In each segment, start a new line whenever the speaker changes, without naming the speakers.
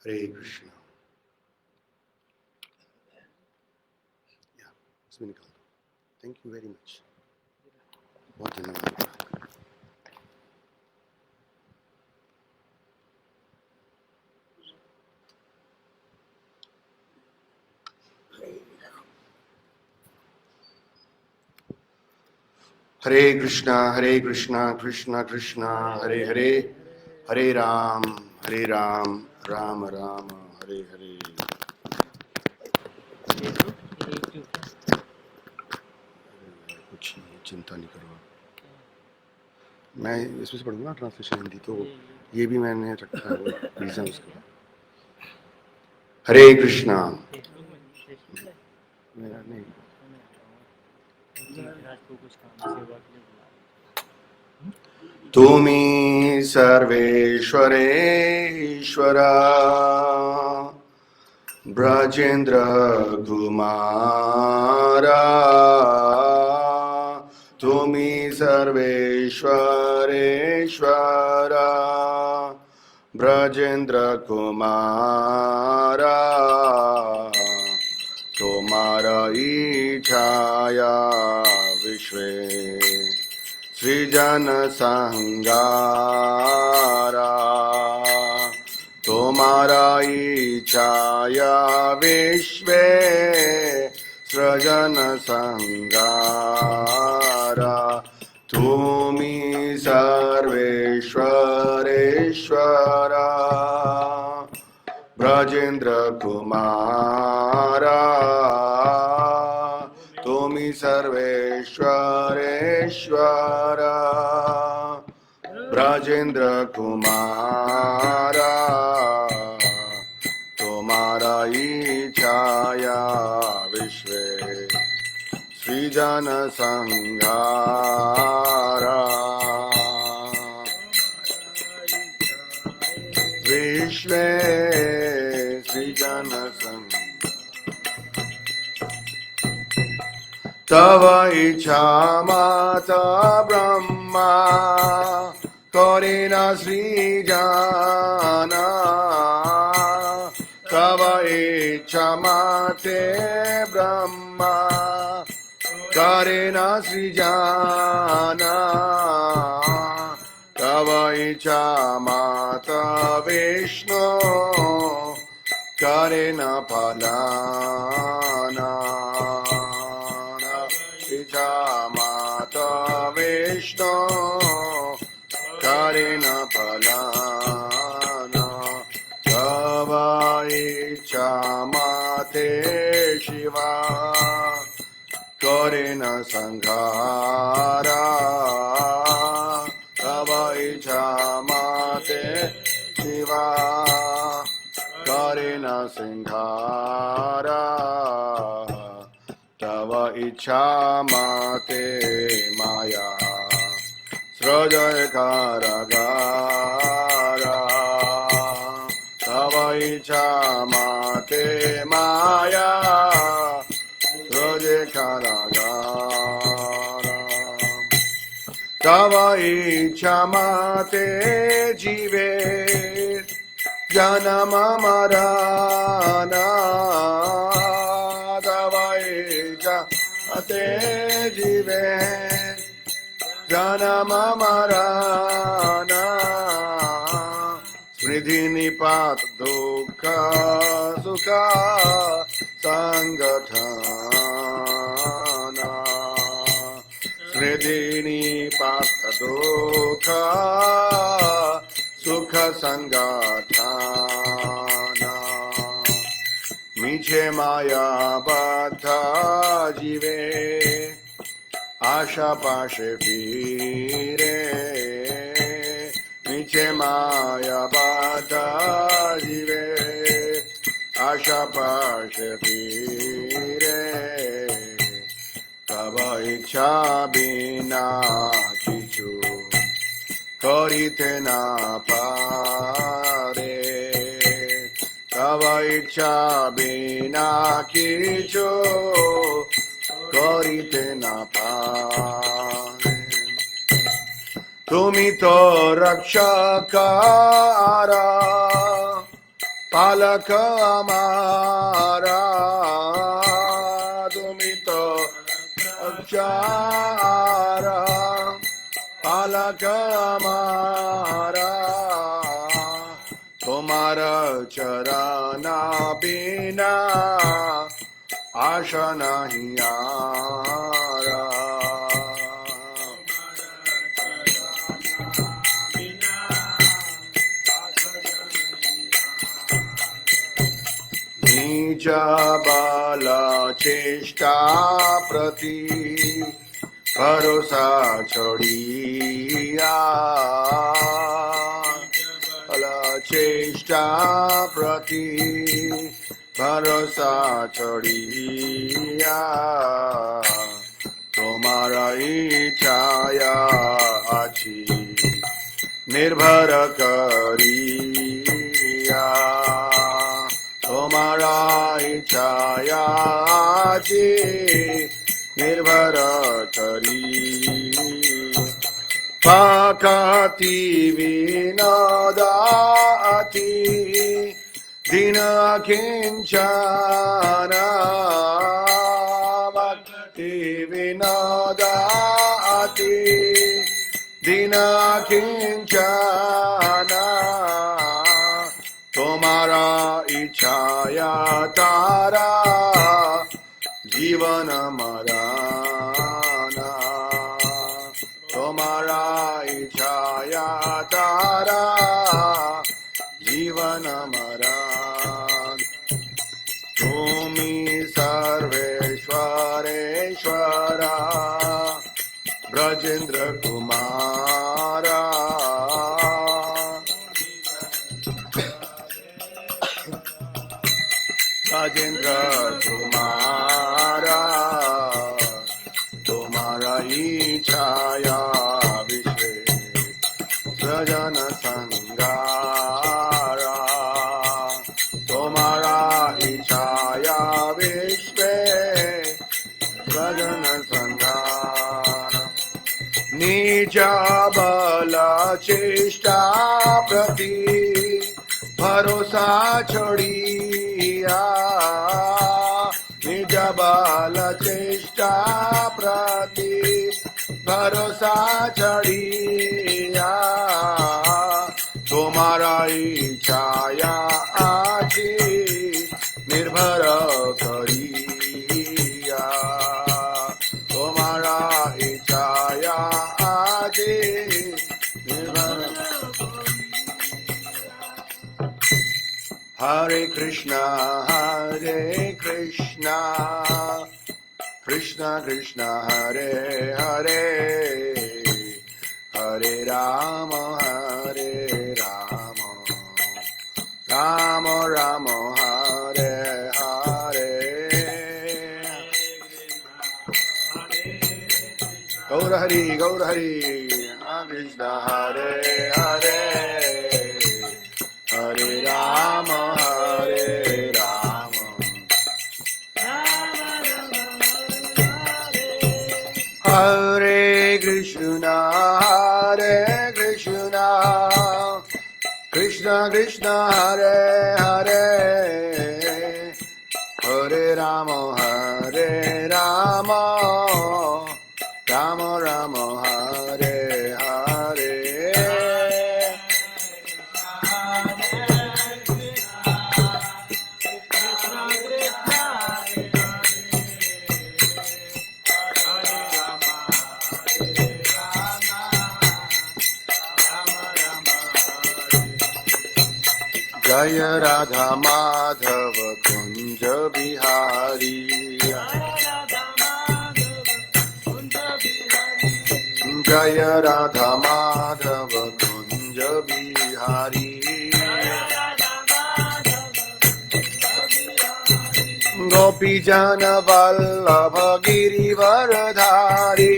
हरे कृष्णा। इसमें निकाल दो। Thank you very much. बहुत धन्यवाद। हरे कृष्णा कृष्णा कृष्णा हरे हरे, हरे राम राम राम हरे हरे। कुछ नहीं, चिंता नहीं करो। मैं इसमें से पढ़ूंगा ट्रांसलेशन हिंदी, तो ये भी मैंने रखा है, वो रीजन उसका। हरे कृष्णा। नहीं, तुमी सर्वेश्वरेश्वरा ब्रजेंद्र कुमारा, तुमी सर्वेश्वरेश्वरा ब्रजेंद्र कुमारा, तुम्हारा इच्छाया विश्वे सृजन संगारा, तुम्हारा इच्छाया विश्वे सृजन संगारा, तुमी सर्वेश्वरेश्वरा ब्रजेंद्र कुमारा, तुमी सर्वेश्वरेश्वरा ब्रजेंद्र कुमारा, तुम्हारा इच्छाया विश्वे सृजन संहारा, विश्वे सृजन संहारा, तव इच्छा माता ब्रह्मा करेना सृजना, तव इच्छा माते ब्रह्मा करेना सृजना, तव इच्छा माता विष्णु करेना पालना, इच्छा माता विष्णु करेना पालना, तव इच्छा माते शिवा करेना संहारा, तव इच्छा माते शिवा करेना संहारा, तव इच्छा माते माया सृजय कारागारा, तव इच्छा माते माया सृजय कारागारा, तव इच्छा माते जीवे जन्म मरना, तव इच्छा माते जीवे जन्म मरना, स्मृति निपात दुख सुख संगठना, स्मृति निपात दुख सुख संगठना, मीछे माया बद्ध जीवे आशा पाशे फिरे, मीछे माया बाधा जीवे आशा पाशे फिरे, तब इच्छा बिना किछु करिते ना पारे, तब इच्छा बिना किछु करिते ना पारे, तुमी तो रक्षकारा पालक हमारा तुम्ही तो अचारा पालक हमारा तुम्हारा चरना बिना आशा नहीं आरा नीच बल चेष्टा प्रति भरोसा छोड़िया बल चेष्टा प्रति भरोसा छोड़िया तुम्हारा इच्छाया अच्छी निर्भर करिया तुम्हारा इच्छाया अच्छी निर्भर करी पाकति विनोदाति दिन किंचना भक्ति विनोदाति दिन किंचना तुम्हारा इच्छाया तारा जीवन मराना तुम्हारा इच्छाया तारा जीवन मरान तुम्ही सर्वेश्वरेश्वरा ब्रजेंद्र कुमारा ब्रजेंद्र कुमारा तुम्हारा इच्छाया विश्व सजन संगारा तुम्हारा इच्छाया विश्व सजन संगारा निज बल चेष्टा प्रति भरोसा छोड़िया निज बल चेष्टा प्रति भरोसा छोड़िया तुम्हारा इच्छाया आजी निर्भर करिया तुम्हारा इच्छाया आजी निर्भर Hare Krishna, Krishna Krishna, Hare Hare, Hare Rama, Rama Rama, Hare Hare. Gaur Hari, Krishna, Hare Hare. Hare Rama, Hare Krishna, Krishna Krishna, Hare Hare, Hare Rama, Rama Rama, Hare Hare. जय राधा माधव कुंज बिहारी जय राधा माधव कुंज बिहारी गोपी जन वल्लभ गिरिवरधारी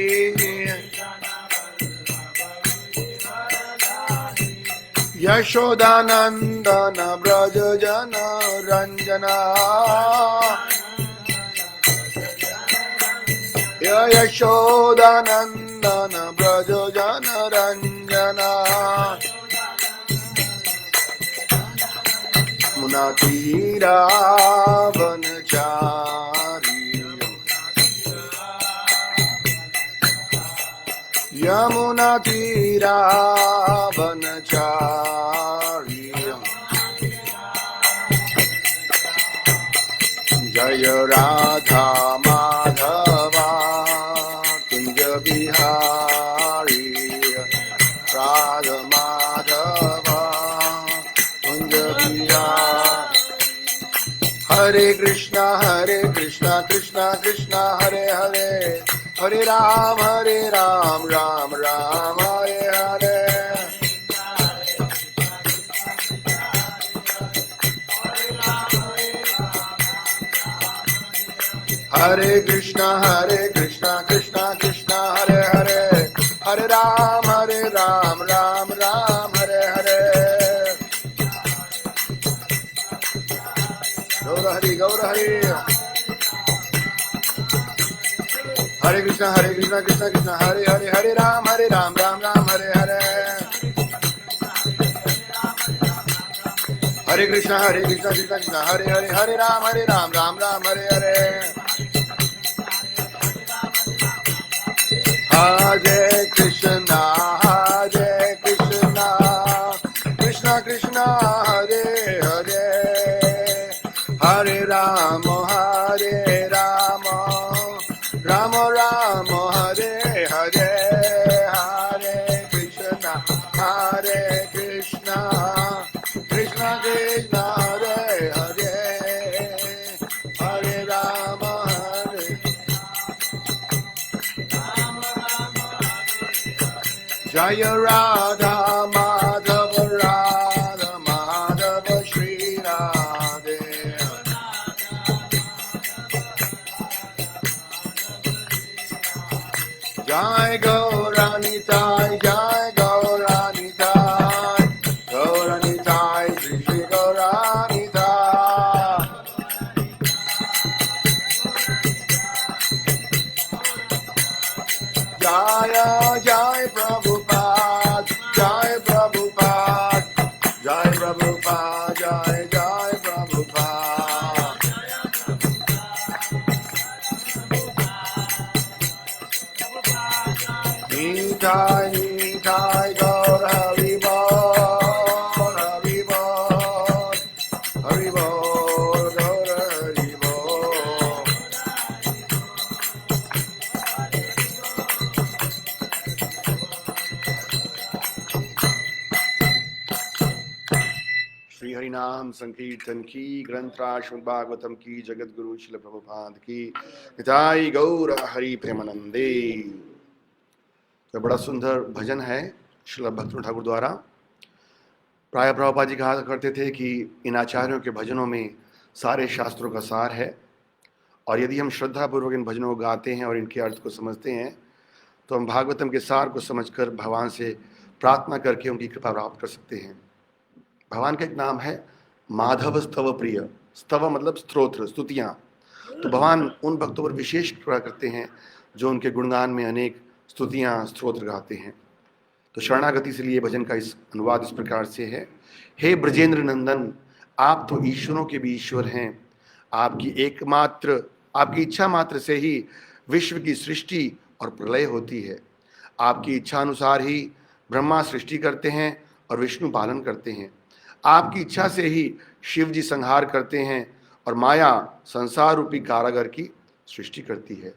यशोदानंदन ब्रज जन रंजना यशोदानंदन ब्रज जन रंजना यमुना तीरा वनचारी यमुना तीरा वनचारी जय राधा माधवा कुंज बिहारी राधा माधवा कुंज बिहारी हरे कृष्णा कृष्णा कृष्णा हरे हरे हरे राम राम राम हरे हरे हरे कृष्णा कृष्णा कृष्णा हरे हरे हरे राम राम हरे हरे गौर हरि हरे कृष्णा कृष्णा हरे हरे हरे राम राम हरे हरे हरे कृष्णा कृष्णा हरे हरे राम राम हरे हरे हरे कृष्णा कृष्णा कृष्णा हरे हरे हरे राम राम राम हरे हरे हरे कृष्णा कृष्णा कृष्णा हरे हरे हरे राम जय राधा माधव श्री राधे जय गौरानिताय गौरानिताय श्री श्री गौरानिताय जय प्रभुपाद जय प्रभुपाद जय प्रभुपाद जय प्रभुपाद निताय गौर हरि बोल गौर हरि बोल श्री हरिनाम संकीर्तन की ग्रंथराज श्रीमद् भागवतम की जगत गुरु श्रील प्रभुपाद की निताई गौर हरि प्रेमानंदे। तो बड़ा सुंदर भजन है श्रील भक्ति ठाकुर द्वारा। प्राय प्रभुपाद जी कहा करते थे कि इन आचार्यों के भजनों में सारे शास्त्रों का सार है, और यदि हम श्रद्धापूर्वक इन भजनों को गाते हैं और इनके अर्थ को समझते हैं तो हम भागवतम के सार को समझकर भगवान से प्रार्थना करके उनकी कृपा प्राप्त कर सकते हैं। भगवान का एक नाम है माधव स्तव प्रिय। स्तव मतलब स्तोत्र, स्तुतियाँ। तो भगवान उन भक्तों पर विशेष कृपा करते हैं जो उनके गुणगान में अनेक स्तुतियाँ स्तोत्र गाते हैं। तो शरणागति से लिए भजन का इस अनुवाद इस प्रकार से है। हे ब्रजेंद्र नंदन, आप तो ईश्वरों के भी ईश्वर हैं। आपकी इच्छा मात्र से ही विश्व की सृष्टि और प्रलय होती है। आपकी इच्छा अनुसार ही ब्रह्मा सृष्टि करते हैं और विष्णु पालन करते हैं। आपकी इच्छा से ही शिव जी संहार करते हैं और माया संसार रूपी कारागार की सृष्टि करती है।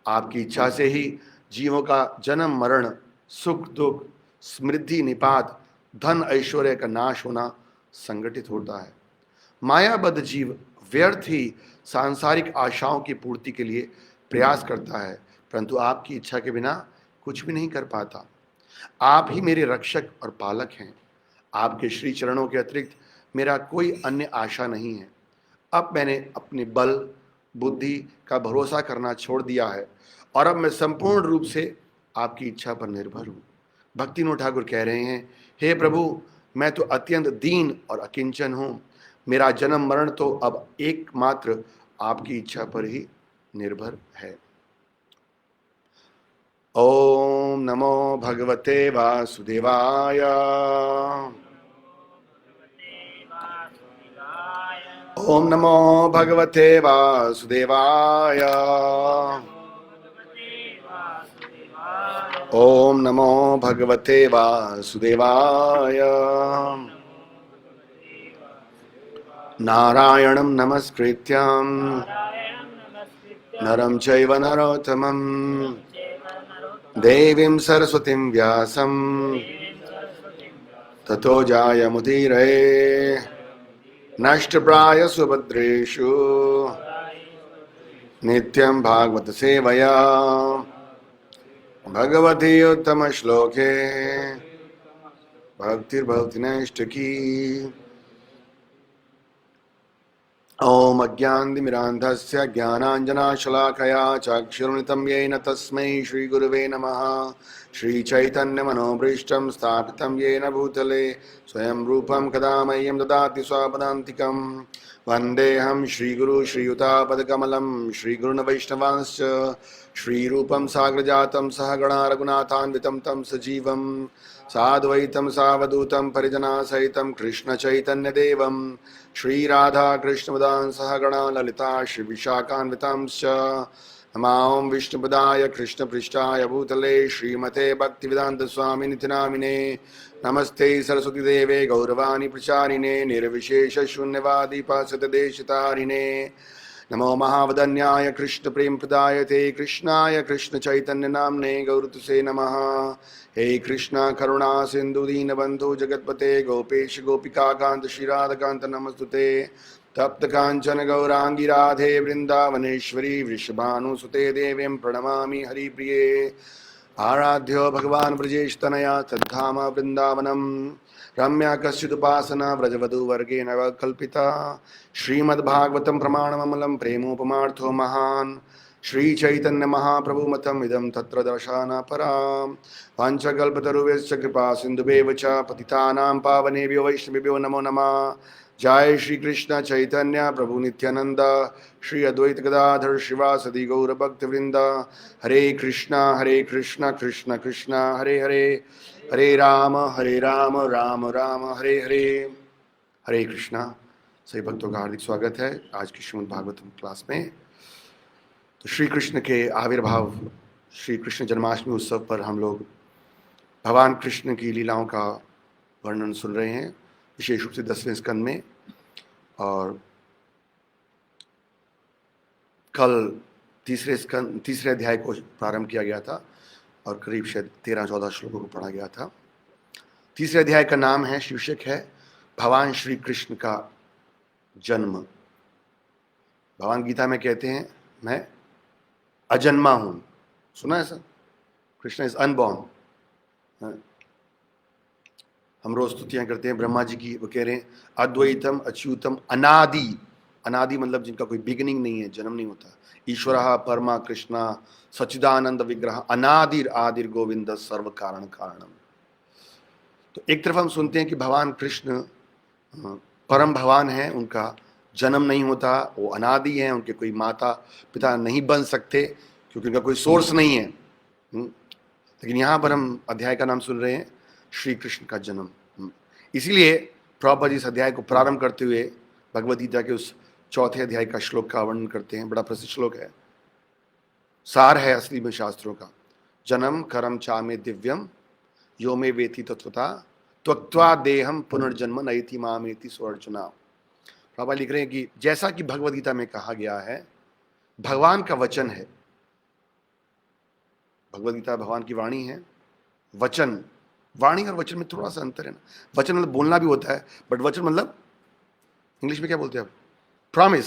आपकी इच्छा से ही जीवों का जन्म मरण, सुख दुख, समृद्धि निपात, धन ऐश्वर्य का नाश होना संगठित होता है। मायाबद्ध जीव व्यर्थ ही सांसारिक आशाओं की पूर्ति के लिए प्रयास करता है, परंतु आपकी इच्छा के बिना कुछ भी नहीं कर पाता। आप ही मेरे रक्षक और पालक हैं। आपके श्री चरणों के अतिरिक्त मेरा कोई अन्य आशा नहीं है। अब मैंने अपने बल बुद्धि का भरोसा करना छोड़ दिया है और अब मैं संपूर्ण रूप से आपकी इच्छा पर निर्भर हूँ। भक्तिनोद ठाकुर कह रहे हैं, हे प्रभु, मैं तो अत्यंत दीन और अकिंचन हूँ। मेरा जन्म मरण तो अब एकमात्र आपकी इच्छा पर ही निर्भर है। ओम नमो भगवते वासुदेवाय। ओम नमो भगवते वासुदेवाय। ओम नमो भगवते वासुदेवाय। नारायणं नमस्कृत्यं नरं चैव नरोत्तमं देवीं सरस्वतीं व्यासं ततो जायमुदीरये। नष्टप्राय सुभद्रेषु नित्यं भागवत सेवया भगवती उत्तम श्लोके भक्तिर्भवति नैष्ठिकी। ओम अज्ञानतिमिरान्धस्य ज्ञानाञ्जनाशलाकया चक्षुरुन्मिलितं येन तस्मै श्रीगुरुवे नमः। श्रीचैतन्यमनोभीष्टं स्थापितं येन भूतले स्वयं रूपं कदा मह्यं ददाति स्वपदान्तिकं। वन्देऽहं श्रीगुरु श्रीयुतापदकमलं श्रीगुरुन् वैष्णवांश्च श्रीरूपं साग्रजातं सहगणा रघुनाथान्वितं तं सजीवं साद्वैतं सावधूतं परिजनासहितं कृष्णचैतन्यदेवं श्रीराधा कृष्णपदां सहगणा ललिता श्रीविशाखान्वितांश्च नमां विष्णुपदाय कृष्णपृष्ठाय भूतले श्रीमते भक्तिवेदान्तस्वामिनिति नामिने। नमस्ते सरस्वतीदेवे गौरवाणी प्रचारिणे निर्विशेषशून्यवादी पाश्चात्यदेशतारिणे। नमो महावदन्याय कृष्ण प्रेम प्रदायते कृष्णाय कृष्ण चैतन्य नामने गौरतुसे नमः। हे कृष्णा करुणा सिंधु दीनबंधु जगतपते गोपेश गोपिका कांत श्रीराधकांत नमस्तुते। तप्त कांचन गौरांगी राधे वृंदावनेश्वरी वृषभानुसुते देवीं प्रणमामि हरिप्रिये। आराध्यो भगवान् ब्रजेशतनया तद्धाम वृंदावनम रम्या कश्चिदुपासना व्रजवधूवर्गेण कल्पिता। श्रीमद्भागवतं प्रमाणममलं प्रेमोपमार्थो महान् श्रीचैतन्य महाप्रभुमतम् इदं तत्र दर्शाना परां। पाञ्चकल्पतरुभ्यश्च कृपा सिन्धुभ्येव च पतितानां पावनेभ्यो वैष्णवेभ्यो नमो नमः। जय श्री कृष्ण चैतन्य प्रभु नित्यानंद श्री अद्वैत गदाधर शिवासदि गौरभक्तवृंद। हरे कृष्णा कृष्ण कृष्ण हरे हरे हरे राम राम राम हरे हरे। हरे कृष्णा। सभी भक्तों का हार्दिक स्वागत है आज की श्रीमद् भागवतम क्लास में। तो श्री कृष्ण के आविर्भाव श्री कृष्ण जन्माष्टमी उत्सव पर हम लोग भगवान कृष्ण की लीलाओं का वर्णन सुन रहे हैं, विशेष रूप से 10वें स्कंद में। और कल तीसरे अध्याय को प्रारंभ किया गया था और करीब शायद 13-14 श्लोकों को पढ़ा गया था। तीसरे अध्याय का नाम है, शीर्षक है भगवान श्री कृष्ण का जन्म। भगवान गीता में कहते हैं मैं अजन्मा हूं। सुना है सर? Krishna is unborn. हम रोज स्तुतियां करते हैं ब्रह्मा जी की, वो कह रहे हैं अद्वैतम अच्युतम अनादि। अनादि मतलब जिनका कोई बिगिनिंग नहीं है, जन्म नहीं होता। ईश्वरः परमा कृष्णा सच्चिदानंद विग्रह अनादिर आदिर गोविंद सर्व कारण कारणम। तो एक तरफ हम सुनते हैं कि भगवान कृष्ण परम भगवान है, उनका जन्म नहीं होता, वो अनादि हैं, उनके कोई माता पिता नहीं बन सकते क्योंकि उनका कोई सोर्स नहीं है। लेकिन यहाँ पर हम अध्याय का नाम सुन रहे हैं श्री कृष्ण का जन्म। इसीलिए प्रभुपाद जी इस अध्याय को प्रारंभ करते हुए भगवद गीता के उस चौथे अध्याय का श्लोक का वर्णन करते हैं। बड़ा प्रसिद्ध श्लोक है, सार है असली में शास्त्रों का। जन्म करम चामे दिव्यम यो मे वेति तत्वता त्वक्त्वा देहम पुनर्जन्म नयति मामेति स्वर्जुना। प्रभुपाद लिख रहे हैं कि जैसा कि भगवद गीता में कहा गया है, भगवान का वचन है। भगवद गीता भगवान की वाणी है। वचन, वाणी और वचन में थोड़ा सा अंतर है ना। वचन मतलब बोलना भी होता है, बट वचन मतलब इंग्लिश में क्या बोलते हैं आप? Promise.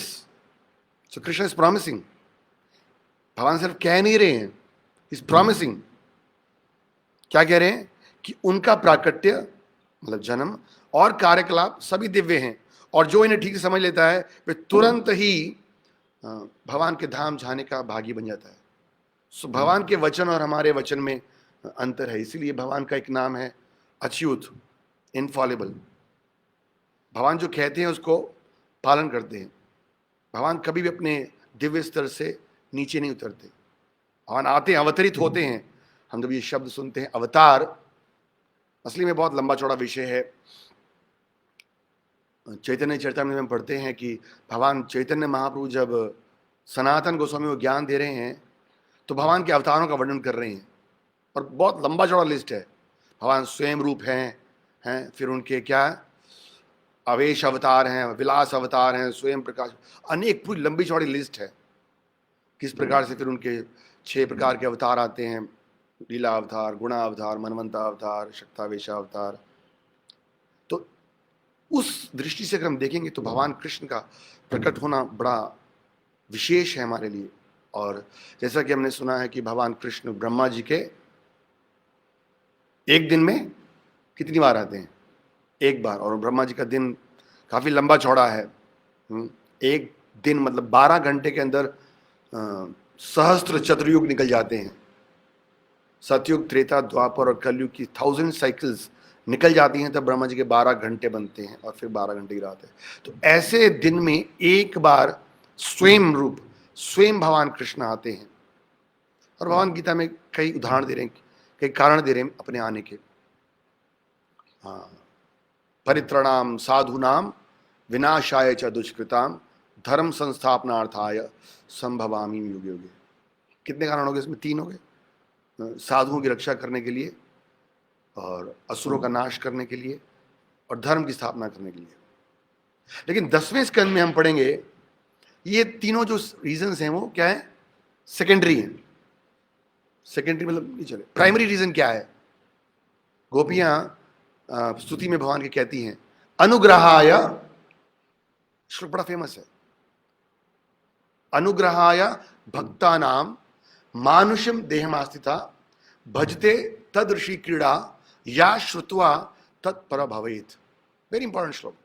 So Krishna is promising. भगवान सिर्फ कह नहीं रहे हैं, इज प्रॉमिसिंग। क्या कह रहे हैं? कि उनका प्राकट्य मतलब जन्म और कार्यकलाप सभी दिव्य हैं, और जो इन्हें ठीक से समझ लेता है वे तुरंत ही भगवान के धाम जाने का भागी बन जाता है। सो भगवान के वचन और हमारे वचन में अंतर है, इसीलिए भगवान का एक नाम है अच्युत, इनफॉलेबल। भगवान जो कहते हैं उसको पालन करते हैं। भगवान कभी भी अपने दिव्य स्तर से नीचे नहीं उतरते। भगवान आते हैं, अवतरित होते हैं। हम जब ये शब्द सुनते हैं अवतार, असली में बहुत लंबा चौड़ा विषय है। चैतन्य चरितामृत में पढ़ते हैं कि भगवान चैतन्य महाप्रभु जब सनातन गोस्वामी को ज्ञान दे रहे हैं तो भगवान के अवतारों का वर्णन कर रहे हैं, और बहुत लंबा चौड़ा लिस्ट है। भगवान स्वयं रूप हैं, फिर उनके क्या आवेश अवतार हैं, विलास अवतार हैं, स्वयं प्रकाश, अनेक पूरी लंबी चौड़ी लिस्ट है किस प्रकार से फिर उनके 6 प्रकार के अवतार आते हैं, लीला अवतार, गुणा अवतार, मनवंता अवतार, शक्तावेश अवतार। तो उस दृष्टि से अगर हम देखेंगे तो भगवान कृष्ण का प्रकट होना बड़ा विशेष है हमारे लिए। और जैसा कि हमने सुना है कि भगवान कृष्ण ब्रह्मा जी के एक दिन में कितनी बार आते हैं? एक बार। और ब्रह्मा जी का दिन काफी लंबा चौड़ा है। एक दिन मतलब 12 घंटे के अंदर सहस्त्र चतुर्युग निकल जाते हैं। सतयुग, त्रेता, द्वापर और कलयुग की 1000 साइकिल्स निकल जाती हैं, तब ब्रह्मा जी के 12 घंटे बनते हैं और फिर 12 घंटे की रात है। तो ऐसे दिन में एक बार स्वयं रूप, स्वयं भगवान कृष्ण आते हैं। और भगवान गीता में कई उदाहरण दे रहे हैं, कई कारण दे रहे हैं अपने आने के। हाँ, परित्रणाम साधुनाम विनाशाय च दुष्कृताम धर्म संस्थापनार्थाय संभवामि युगे युगे। कितने कारण हो गए इसमें? 3 हो गए। साधुओं की रक्षा करने के लिए, और असुरों का नाश करने के लिए, और धर्म की स्थापना करने के लिए। लेकिन 10वें स्कंद में हम पढ़ेंगे ये तीनों जो रीजंस हैं वो क्या है? सेकेंडरी हैं। सेकेंडरी मतलब नहीं चले। प्राइमरी रीजन क्या है? गोपियां स्तुति में भगवान के कहती हैं अनुग्रहाय, श्लोक बड़ा फेमस है, अनुग्रहाय भक्तानाम मानुषम देहमास्थिता भजते तद ऋषि क्रीड़ा या श्रुत्वा तत्पर भवेत। वेरी इंपॉर्टेंट श्लोक।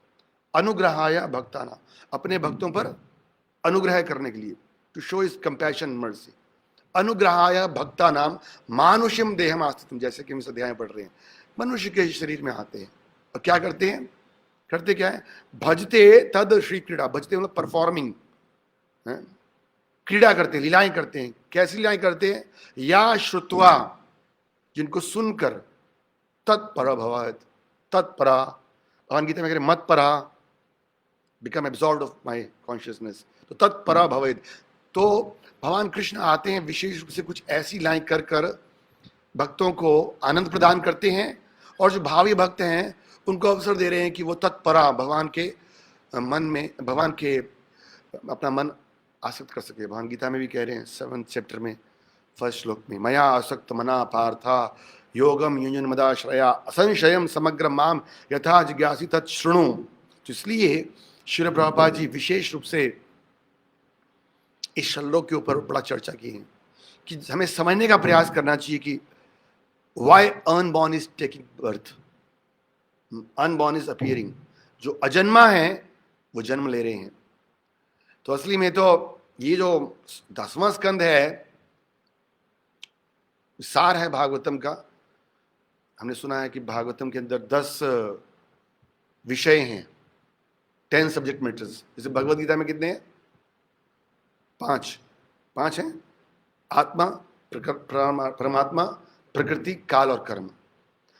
अनुग्रहाय भक्तानाम, अपने भक्तों पर अनुग्रह करने के लिए, to show is compassion mercy. अनुग्रहाय भक्तानाम मानुषम देहमास्थितम, जैसे कि हम इस अध्याय में पढ़ रहे हैं, मनुष्य के शरीर में आते हैं और क्या करते हैं? करते क्या है? भजते तद श्री क्रीड़ा, भजते मतलब परफॉर्मिंग, क्रीड़ा करते हैं, लीलाएं करते हैं। कैसी लीलाएं करते हैं? या श्रुत्वा, जिनको सुनकर, तत्पर भवत, तत्परा, भगवान गीता में कह रहे मत परा, become absorbed of my consciousness, तो तत्परा भवेत। तो भगवान कृष्ण आते हैं विशेष रूप से कुछ ऐसी लीलाएं कर कर भक्तों को आनंद प्रदान करते हैं, और जो भावी भक्त हैं उनको अवसर दे रहे हैं कि वो तत्परा, भगवान के मन में, भगवान के अपना मन आसक्त कर सके। भगवान गीता में भी कह रहे हैं 7th चैप्टर में 1st श्लोक में, मया आसक्त मना पार्था योगम युञ्जन मदाश्रया असंशयम समग्र माम यथा जिज्ञासी तत् शृणु। तो इसलिए श्रील प्रभुपाद जी विशेष रूप से इस श्लोक के ऊपर बड़ा चर्चा की है कि हमें समझने का प्रयास करना चाहिए कि why unborn is taking birth, unborn is appearing. जो अजन्मा है वो जन्म ले रहे हैं। तो असली में तो ये जो 10वां स्कंद है, सार है भागवतम का। हमने सुना है कि भागवतम के अंदर 10 विषय हैं, 10 सब्जेक्ट मैटर्स। जैसे भगवद गीता में कितने हैं? 5 हैं, आत्मा, परमात्मा, प्रकृति, काल और कर्म।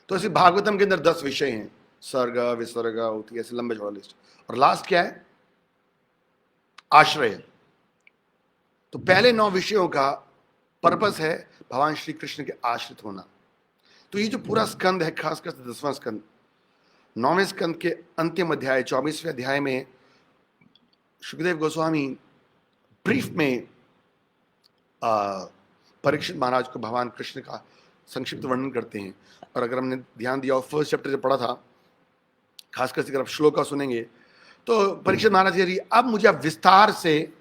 तो ऐसे भागवतम के अंदर 10 विषय हैं, सर्ग, विसर्ग, उति, ऐसे लंबे चौड़ा लिस्ट। और लास्ट क्या है? आश्रय। तो पहले 9 विषयों का पर्पस है भगवान श्री कृष्ण के आश्रित होना। तो ये जो पूरा स्कंद है, खासकर 10वां स्कंद, 9वें स्कंद के अंतिम अध्याय 24वें अध्याय में सुखदेव गोस्वामी ब्रीफ में परीक्षित महाराज को भगवान कृष्ण का संक्षिप्त वर्णन करते हैं। और अगर हमने ध्यान दिया, 1st चैप्टर जो पढ़ा था, खासकर से अगर आप श्लोक का सुनेंगे तो परीक्षित महाराज कह रही है अब मुझे आप विस्तार से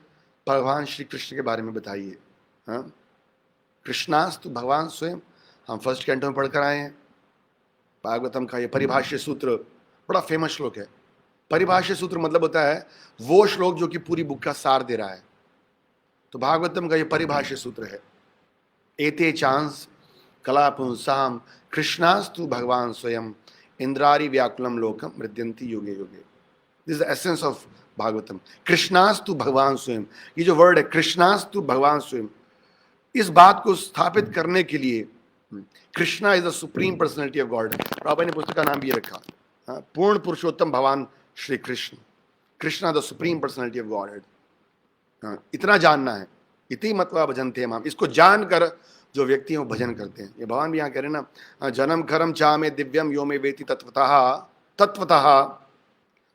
भगवान श्री कृष्ण के बारे में बताइए। कृष्णास्तु भगवान स्वयं, हम 1st कैंटो में पढ़कर आए हैं। भागवतम का ये परिभाष्य सूत्र बड़ा फेमस श्लोक है। परिभाष्य सूत्र मतलब होता है वो श्लोक जो कि पूरी बुक का सार दे रहा है। तो भागवतम का ये परिभाष्य सूत्र है, एते चांस कला पुंसाम कृष्णास्तु भगवान स्वयं इंद्रारी व्याकुलम लोकम मृद्यंती युगे युगे। This is the essence of Bhagavatam. कृष्णास्तु भगवान स्वयं, ये जो वर्ड है कृष्णास्तु भगवान स्वयं, इस बात को स्थापित करने के लिए Krishna is the supreme personality of God. Prabhupada ने पुस्तक का नाम भी रखा पूर्ण पुरुषोत्तम भगवान Shri Krishna, Krishna the supreme personality of godhead. इतना जानना है, इति मत्वा भजन्ते माम, इसको जानकर जो व्यक्ति वो भजन करते हैं। ये भगवान भी यहाँ कह रहे हैं ना, जन्म खरम चा में दिव्यम यो में वेति तत्वतः, तत्वतः।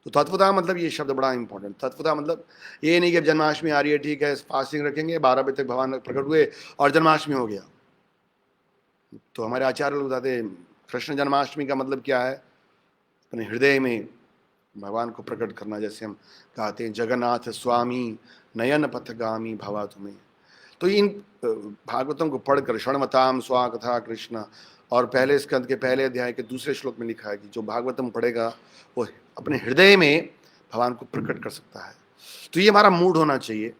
तो तत्वतः मतलब ये शब्द बड़ा इंपॉर्टेंट। तत्वतः मतलब ये नहीं कि जन्माष्टमी आ रही है, ठीक है फास्टिंग रखेंगे, 12 बजे तक भगवान प्रकट हुए और जन्माष्टमी हो गया। तो हमारे आचार्य लोग बताते हैं कृष्ण जन्माष्टमी का मतलब क्या है, अपने हृदय में भगवान को प्रकट करना। जैसे हम कहते हैं जगन्नाथ स्वामी नयन पथगामी भवा तुम्हें। तो इन भागवतों को पढ़कर षण्मताम स्वाकथा कृष्ण, और पहले स्कंद के पहले अध्याय के दूसरे श्लोक में लिखा है कि जो भागवतम पढ़ेगा वो अपने हृदय में भगवान को प्रकट कर सकता है। तो ये हमारा मूड होना चाहिए,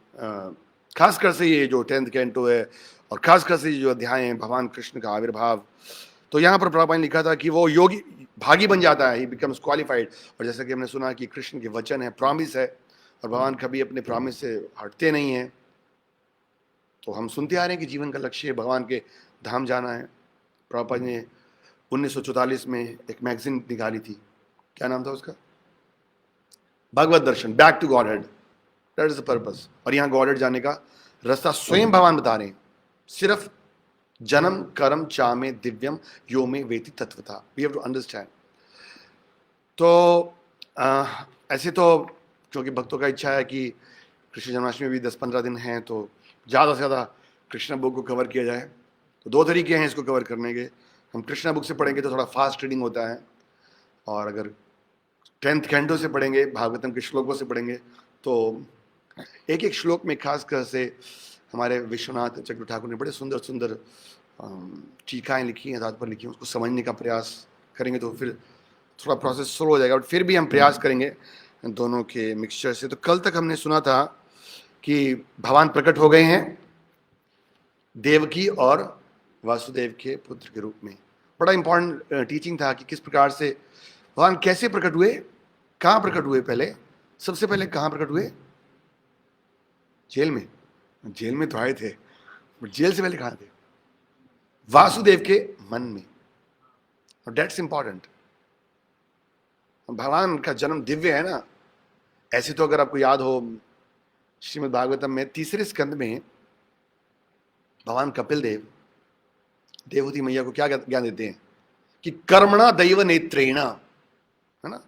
खासकर से ये जो 10th कैंटो है और खासकर से जो अध्याय है भगवान कृष्ण का आविर्भाव। तो यहाँ पर प्रभुपाद ने लिखा था कि वो योगी भागी बन जाता है, ही बिकम्स क्वालिफाइड। और जैसा कि हमने सुना कि कृष्ण के वचन है, प्रॉमिस है, और भगवान कभी अपने प्रॉमिस से हटते नहीं हैं। तो हम सुनते आ रहे हैं कि जीवन का लक्ष्य भगवान के धाम जाना है। प्रभुपाद ने 1944 में एक मैगजीन निकाली थी, क्या नाम था उसका, Bhagavat Darshan, back to Godhead, that is the purpose. और यहाँ गॉडहेड जाने का रास्ता स्वयं भगवान बता रहे हैं, सिर्फ जन्म कर्म चा में दिव्यम यो में वेति तत्वता, वी हैव टू अंडरस्टैंड। तो ऐसे तो क्योंकि भक्तों का इच्छा है कि कृष्ण जन्माष्टमी भी 10-15 दिन हैं, तो ज़्यादा से ज़्यादा कृष्णा बुक को कवर किया जाए। तो 2 तरीके हैं इसको कवर करने के। हम कृष्णा बुक से पढ़ेंगे तो थोड़ा फास्ट रीडिंग होता है, और अगर 10th कैंटो से पढ़ेंगे, भागवतम के श्लोकों से पढ़ेंगे, तो एक एक श्लोक में खासकर से हमारे विश्वनाथ चक्रवर्ती ठाकुर ने बड़े सुंदर सुंदर टीकाएँ लिखी हैं, तात्पर्य लिखी हैं, उसको समझने का प्रयास करेंगे तो फिर थोड़ा प्रोसेस स्लो हो जाएगा। बट फिर भी हम प्रयास करेंगे दोनों के मिक्सचर से। तो कल तक हमने सुना था कि भगवान प्रकट हो गए हैं देवकी और वासुदेव के पुत्र के रूप में। बड़ा इंपॉर्टेंट टीचिंग था कि किस प्रकार से भगवान कैसे प्रकट हुए, कहाँ प्रकट हुए। पहले सबसे पहले कहाँ प्रकट हुए, जेल में। जेल में तो आए थे, बट जेल से पहले कहाँ थे, वासुदेव के मन में। और दैट्स इंपॉर्टेंट। भगवान का जन्म दिव्य है ना। ऐसे तो अगर आपको याद हो श्रीमद् भागवतम में 3रे स्कंद में भगवान कपिल देव देवहूति मैया को क्या ज्ञान देते हैं कि कर्मणा दैव नेत्रेण, है ना,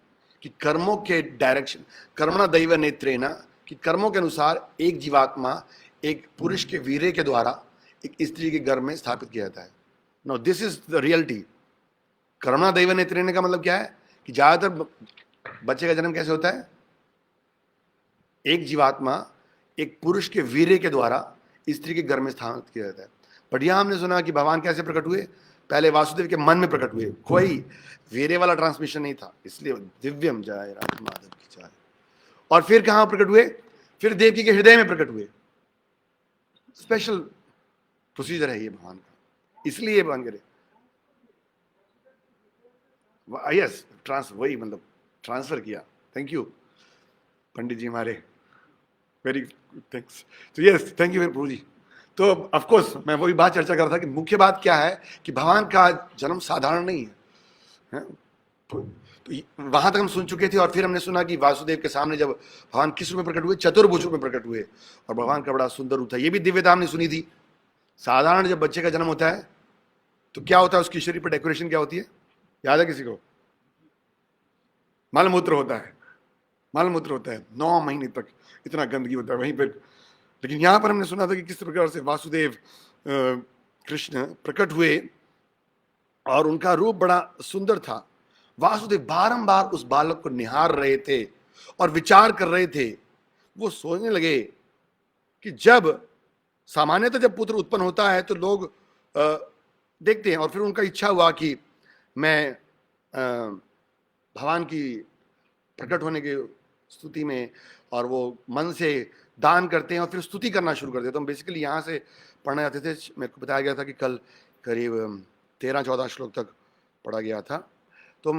कि कर्मों के डायरेक्शन, कर्मणा दैव नेत्रेण, कि कर्मों के अनुसार एक जीवात्मा एक पुरुष के वीर्य के द्वारा एक स्त्री के गर्भ में स्थापित किया जाता है। No, this is the reality. कर्मणा दैव नेत्रेण का मतलब क्या है कि ज्यादातर बच्चे का जन्म कैसे होता है, एक जीवात्मा एक पुरुष के वीर्य के द्वारा स्त्री के गर्भ में स्थापित किया जाता है। बट यहां हमने सुना कि भगवान कैसे प्रकट हुए, पहले वासुदेव के मन में प्रकट हुए, कोई वीर्य वाला ट्रांसमिशन नहीं था, इसलिए दिव्यम जय राम माधव की जय। और फिर कहां प्रकट हुए, फिर देवकी के हृदय में प्रकट हुए। स्पेशल प्रोसीजर है ये भगवान का, इसलिए भगवान करे यस वही मतलब ट्रांसफर किया। थैंक यू पंडित जी हमारे, वेरी थैंक्स। तो यस थैंक यू प्रभु जी। तो ऑफ कोर्स मैं वही बात चर्चा कर रहा था कि मुख्य बात क्या है कि भगवान का जन्म साधारण नहीं है। तो वहां तक हम सुन चुके थे। और फिर हमने सुना कि वासुदेव के सामने जब भगवान किस रूप में प्रकट हुए, चतुर्भुज रूप में प्रकट हुए, और भगवान का बड़ा सुंदर रूप था। ये भी दिव्यता हमने सुनी थी। साधारण जब बच्चे का जन्म होता है तो क्या होता है, उसकी शरीर पर डेकोरेशन क्या होती है, याद है किसी को, मलमूत्र होता है। मलमूत्र होता है 9 महीने तक, इतना गंदगी होता है वहीं पर। लेकिन यहां पर हमने सुना था कि किस प्रकार से वासुदेव कृष्ण प्रकट हुए और उनका रूप बड़ा सुंदर था। वासुदेव बारंबार उस बालक को निहार रहे थे और विचार कर रहे थे। वो सोचने लगे कि जब सामान्यतः जब पुत्र उत्पन्न होता है तो लोग देखते हैं, और फिर उनका इच्छा हुआ कि मैं भगवान की प्रकट होने की स्तुति में, और वो मन से दान करते हैं और फिर स्तुति करना शुरू कर देते हैं। तो हम बेसिकली यहाँ से पढ़ने जाते थे। मेरे को बताया गया था कि कल करीब 13-14 श्लोक तक पढ़ा गया था। तो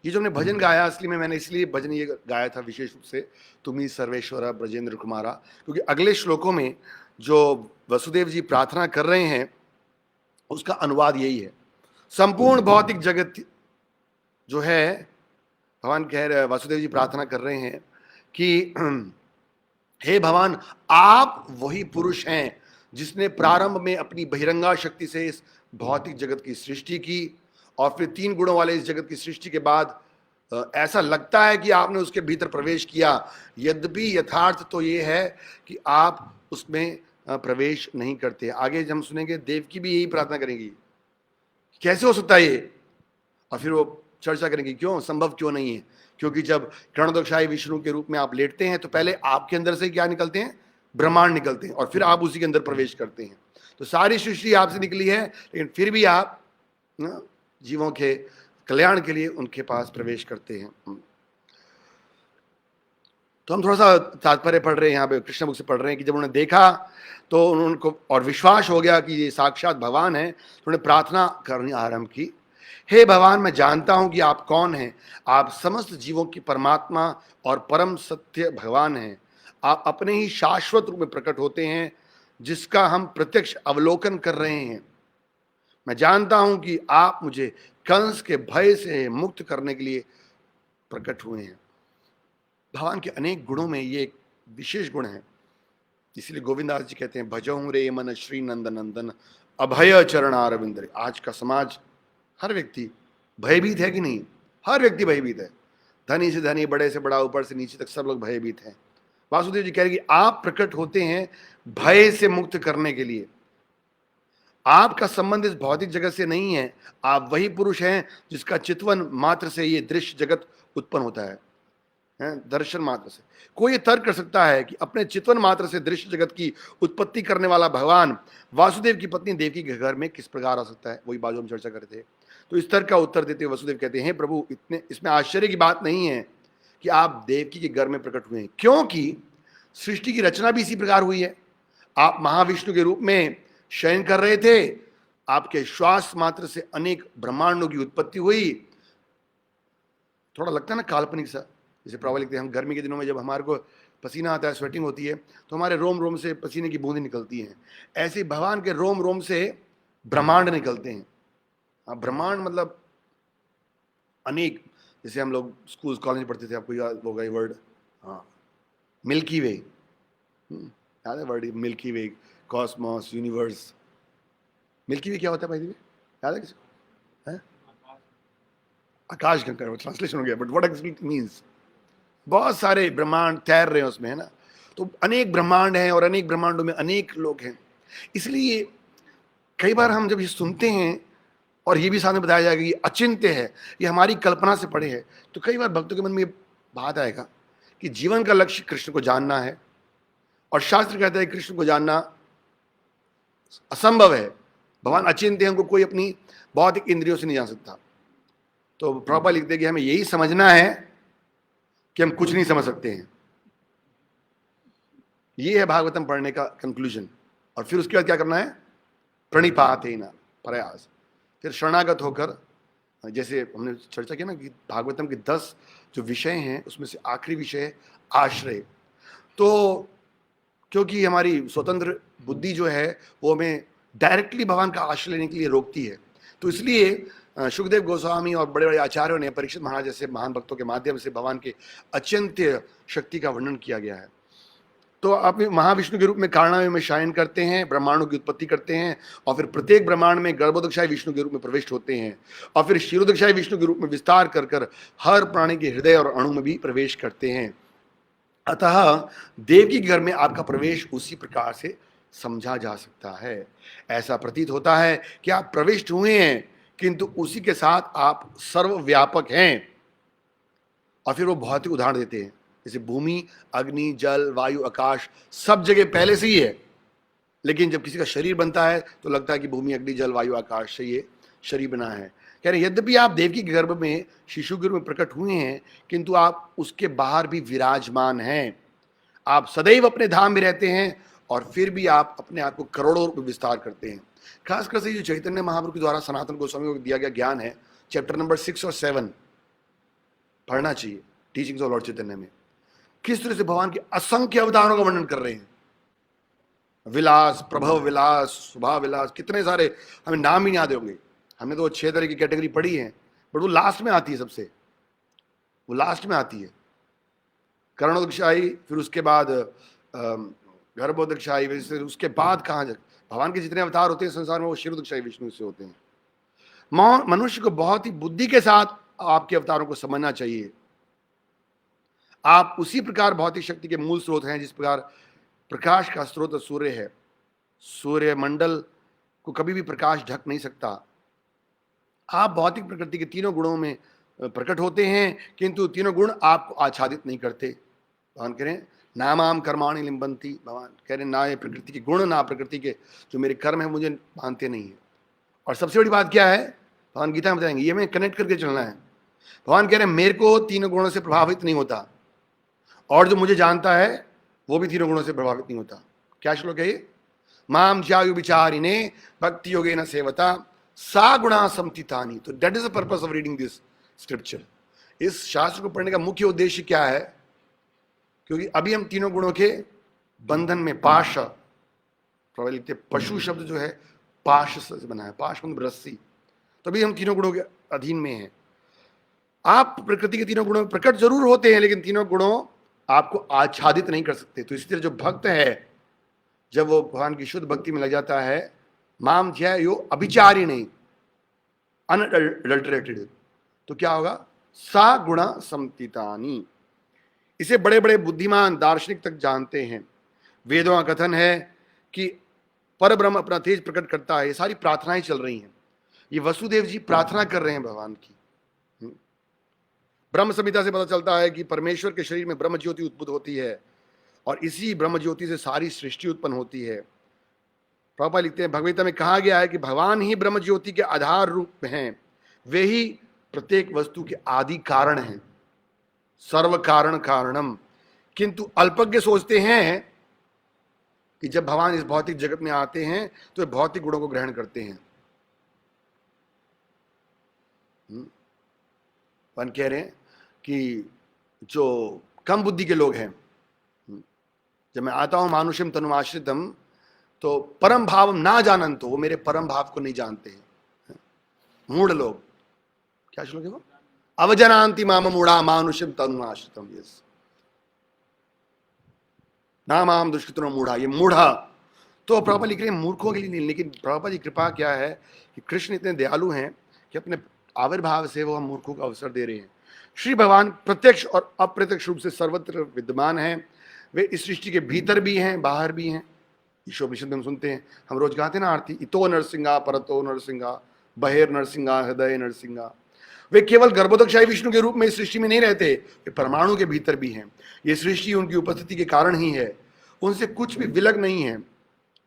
ये जो हमने भजन गाया, असली में मैंने इसलिए भजन ये गाया था विशेष रूप से, तुम्ही सर्वेश्वरा ब्रजेंद्र कुमारा, क्योंकि अगले श्लोकों में जो वसुदेव जी प्रार्थना कर रहे हैं उसका अनुवाद यही है। संपूर्ण भौतिक जगत जो है भगवान कह रहे, वासुदेव जी प्रार्थना कर रहे हैं कि हे भगवान, आप वही पुरुष हैं जिसने प्रारंभ में अपनी बहिरंगा शक्ति से इस भौतिक जगत की सृष्टि की, और फिर 3 गुणों वाले इस जगत की सृष्टि के बाद ऐसा लगता है कि आपने उसके भीतर प्रवेश किया, यद्यपि यथार्थ तो ये है कि आप उसमें प्रवेश नहीं करते। आगे हम सुनेंगे देवकी भी यही प्रार्थना करेंगी, कैसे हो सकता है ये, और फिर वो चर्चा करेंगे क्यों संभव क्यों नहीं है। क्योंकि जब कर्णदोषाई विष्णु के रूप में आप लेटते हैं तो पहले आपके अंदर से क्या निकलते हैं, ब्रह्मांड निकलते हैं, और फिर आप उसी के अंदर प्रवेश करते हैं। तो सारी सृष्टि आपसे निकली है, लेकिन फिर भी आप जीवों के कल्याण के लिए उनके पास प्रवेश करते हैं। तो हम थोड़ा सा तात्पर्य पढ़ रहे हैं, यहाँ पे कृष्ण मुख से पढ़ रहे हैं कि जब उन्होंने देखा तो उनको और विश्वास हो गया कि ये साक्षात भगवान है, तो उन्होंने प्रार्थना करनी आरंभ की। हे भगवान, मैं जानता हूं कि आप कौन हैं। आप समस्त जीवों की परमात्मा और परम सत्य भगवान हैं। आप अपने ही शाश्वत रूप में प्रकट होते हैं, जिसका हम प्रत्यक्ष अवलोकन कर रहे हैं। मैं जानता हूं कि आप मुझे कंस के भय से मुक्त करने के लिए प्रकट हुए हैं। भगवान के अनेक गुणों में ये एक विशेष गुण है, इसलिए गोविंदास जी कहते हैं, भजहूं रे मन श्री नंद नंदन अभय चरण अरविंद रे। आज का समाज, हर व्यक्ति भयभीत है कि नहीं? हर व्यक्ति भयभीत है, धनी से धनी, बड़े से बड़ा, ऊपर से नीचे तक सब लोग भयभीत हैं। वासुदेव जी कह रहे हैं कि आप प्रकट होते हैं भय से मुक्त करने के लिए। आपका संबंध इस भौतिक जगत से नहीं है, आप वही पुरुष हैं जिसका चितवन मात्र से ये दृश्य जगत उत्पन्न होता है, दर्शन मात्र से। कोई ये तर्क कर सकता है कि अपने चितवन मात्र से दृश्य जगत की उत्पत्ति करने वाला भगवान वासुदेव की पत्नी देवकी के घर में किस प्रकार आ सकता है? वही बात जो हम चर्चा कर रहे थे। तो इस तर्क का उत्तर देते हुए वसुदेव कहते हैं, प्रभु, इसमें आश्चर्य की बात नहीं है कि आप देवकी के घर में प्रकट हुए हैं, क्योंकि सृष्टि की रचना भी इसी प्रकार हुई है। आप महाविष्णु के रूप में शयन कर रहे थे, आपके श्वास मात्र से अनेक ब्रह्मांडों की उत्पत्ति हुई। थोड़ा लगता है ना काल्पनिक सा, जैसे प्रभु लिखते हैं, हम गर्मी के दिनों में जब हमारे को पसीना आता है, स्वेटिंग होती है, तो हमारे रोम रोम से पसीने की बूंदें निकलती हैं। ऐसे भगवान के रोम रोम से ब्रह्मांड निकलते हैं। ब्रह्मांड मतलब अनेक, जैसे हम लोग स्कूल कॉलेज में पढ़ते थे, आपको याद होगा ये वर्ड, हाँ, मिल्की वे, याद है वर्ड, मिल्की वे, कॉस्मोस, यूनिवर्स। मिल्की वे क्या होता है भाई, याद है किसी को? आकाश गंगा, ट्रांसलेशन हो गया, बट व्हाट एक्चुअली मींस, बहुत सारे ब्रह्मांड तैर रहे हैं उसमें, है ना। तो अनेक ब्रह्मांड हैं और अनेक ब्रह्मांडों में अनेक लोग हैं। इसलिए कई बार हम जब ये सुनते हैं और ये भी सामने बताया जाएगा कि अचिंत्य है, ये हमारी कल्पना से परे है, तो कई बार भक्तों के मन में ये बात आएगा कि जीवन का लक्ष्य कृष्ण को जानना है, और शास्त्र कहता है कृष्ण को जानना असंभव है। भगवान अचिंत्य है, उनको कोई अपनी भौतिक इंद्रियों से नहीं जान सकता। तो प्रभुपाद लिखते हैं कि हमें यही समझना है कि हम कुछ नहीं समझ सकते हैं। ये है भागवतम पढ़ने का कंक्लूजन। और फिर उसके बाद क्या करना है? प्रणिपातेन, प्रयास, फिर शरणागत होकर, जैसे हमने चर्चा किया ना कि भागवतम के 10 जो विषय हैं उसमें से आखिरी विषय है आश्रय। तो क्योंकि हमारी स्वतंत्र बुद्धि जो है वो हमें डायरेक्टली भगवान का आश्रय लेने के लिए रोकती है, तो इसलिए सुखदेव गोस्वामी और बड़े बड़े आचार्यों ने, परीक्षित महाराज जैसे महान भक्तों के माध्यम से भगवान के अचिंत्य शक्ति का वर्णन किया गया है। तो आप महाविष्णु के रूप में कारणामय में शयन करते हैं, ब्रह्मांडों की उत्पत्ति करते हैं, और फिर प्रत्येक ब्रह्मांड में गर्भोदकशाही विष्णु के रूप में प्रविष्ट होते हैं, और फिर क्षीरोदकशाही विष्णु के रूप में विस्तार कर कर हर प्राणी के हृदय और अणु में भी प्रवेश करते हैं। अतः देवकी के घर में आपका प्रवेश उसी प्रकार से समझा जा सकता है। ऐसा प्रतीत होता है कि आप प्रविष्ट हुए हैं, किंतु उसी के साथ आप सर्वव्यापक हैं। और फिर वो भौतिक उदाहरण देते हैं, जैसे भूमि, अग्नि, जल, वायु, आकाश सब जगह पहले से ही है, लेकिन जब किसी का शरीर बनता है तो लगता है कि भूमि, अग्नि, जल, वायु, आकाश से ये शरीर बना है। कह रहे यद्यपि आप देवकी के गर्भ में शिशु के रूप में प्रकट हुए हैं, किंतु आप उसके बाहर भी विराजमान हैं। आप सदैव अपने धाम में रहते हैं, और फिर भी आप अपने आप को करोड़ों रूप में विस्तार करते हैं। खासकर से जो चैतन्य महाप्रभु के द्वारा सनातन गोस्वामी को दिया गया ज्ञान है, चैप्टर नंबर 6 और 7 पढ़ना चाहिए, टीचिंग्स ऑफ लॉर्ड चैतन्य में किस तरह से भगवान के असंख्य अवतारों का वर्णन कर रहे हैं। विलास, प्रभव विलास, स्वभाव विलास, कितने सारे हमें नाम ही नहीं याद होंगे। हमने तो 6 तरह की कैटेगरी पढ़ी है, बट वो लास्ट में आती है सबसे। वो लास्ट में आती है। कर्णोदकशाही, फिर उसके बाद गर्भोदकशाही, फिर उसके बाद कहाँ जाए। भगवान के जितने अवतार होते हैं संसार में वो क्षीरोदकशाही विष्णु से होते हैं। मनुष्य को बहुत ही बुद्धि के साथ आपके अवतारों को समझना चाहिए। आप उसी प्रकार भौतिक शक्ति के मूल स्रोत हैं जिस प्रकार प्रकाश का स्रोत सूर्य है। सूर्य मंडल को कभी भी प्रकाश ढक नहीं सकता। आप भौतिक प्रकृति के तीनों गुणों में प्रकट होते हैं, किंतु तीनों गुण आपको आच्छादित नहीं करते। भगवान कह रहे हैं नामाम कर्माणि लिम्बन्ति। भगवान कह रहे हैं ना ये प्रकृति के गुण ना प्रकृति के जो मेरे कर्म है मुझे मानते नहीं है। और सबसे बड़ी बात क्या है, भगवान गीता में बताएंगे, ये मैं कनेक्ट करके चलना है। भगवान कह रहे हैं मेरे को तीनों गुणों से प्रभावित नहीं होता, और जो मुझे जानता है वो भी तीनों गुणों से प्रभावित नहीं होता। क्या श्लोक है ये? माम ज्यायु विचारिणे भक्ति योगेन सेवता सा गुणा समतितानि। तो that is the purpose of reading this scripture. इस शास्त्र को पढ़ने का मुख्य उद्देश्य क्या है? क्योंकि अभी हम तीनों गुणों के बंधन में, पाश, लिखते पशु शब्द जो है पाश से बना है, पाश मतलब रस्सी। तो अभी हम तीनों गुणों के अधीन में हैं। आप प्रकृति के तीनों गुणों में प्रकट जरूर होते हैं, लेकिन तीनों गुणों आपको आच्छादित नहीं कर सकते। तो इसी तरह जो भक्त है, जब वो भगवान की शुद्ध भक्ति में लग जाता है, माम ध्यायो अभिचारी नहीं, अनअडल्टरेटेड, तो क्या होगा? सा गुणा समतितानि। इसे बड़े बड़े बुद्धिमान दार्शनिक तक जानते हैं। वेदों का कथन है कि पर ब्रह्म अपना तेज प्रकट करता है। ये सारी प्रार्थनाएं चल रही हैं। ये वसुदेव जी प्रार्थना कर रहे हैं भगवान की। ब्रह्म संहिता से पता चलता है कि परमेश्वर के शरीर में ब्रह्म ज्योति उत्पन्न होती है, और इसी ब्रह्म ज्योति से सारी सृष्टि उत्पन्न होती है। प्रभुपाद लिखते हैं भगवत गीता में कहा गया है कि भगवान ही ब्रह्म ज्योति के आधार रूप में हैं। वे ही प्रत्येक वस्तु के आदि कारण हैं, सर्व कारण कारणम। किंतु अल्पज्ञ सोचते हैं कि जब भगवान इस भौतिक जगत में आते हैं तो वे भौतिक गुणों को ग्रहण करते हैं। भगवान कह रहे हैं कि जो कम बुद्धि के लोग हैं, जब मैं आता हूं मानुषम तनुमाश्रितम, तो परम भाव ना जानन, तो वो मेरे परम भाव को नहीं जानते हैं। मूढ़ लोग, क्या श्लोक है वो? अवजनांति माम मूढ़ा मानुषम तनुमाश्रितम। यस, ना माम दुष्कृतो मूढ़ा, ये मूढ़ा। तो प्रभुपाद लिख रहे हैं मूर्खों के लिए नहीं, लेकिन प्रभुपाद की कृपा क्या है कि कृष्ण इतने दयालु हैं कि अपने आविर्भाव से वो हम मूर्खों को अवसर दे रहे हैं। श्री भगवान प्रत्यक्ष और अप्रत्यक्ष रूप से सर्वत्र विद्यमान हैं। वे इस सृष्टि के भीतर भी हैं, बाहर भी हैं। ईशोपनिषद में हम सुनते हैं, हम रोज गाते ना आरती, इतो नरसिंहा परतो नरसिंहा बहेर नरसिंहा हृदय नरसिंहा। वे केवल गर्भोदकशाही विष्णु के रूप में इस सृष्टि में नहीं रहते, वे परमाणु के भीतर भी हैं। ये सृष्टि उनकी उपस्थिति के कारण ही है, उनसे कुछ भी विलग नहीं है।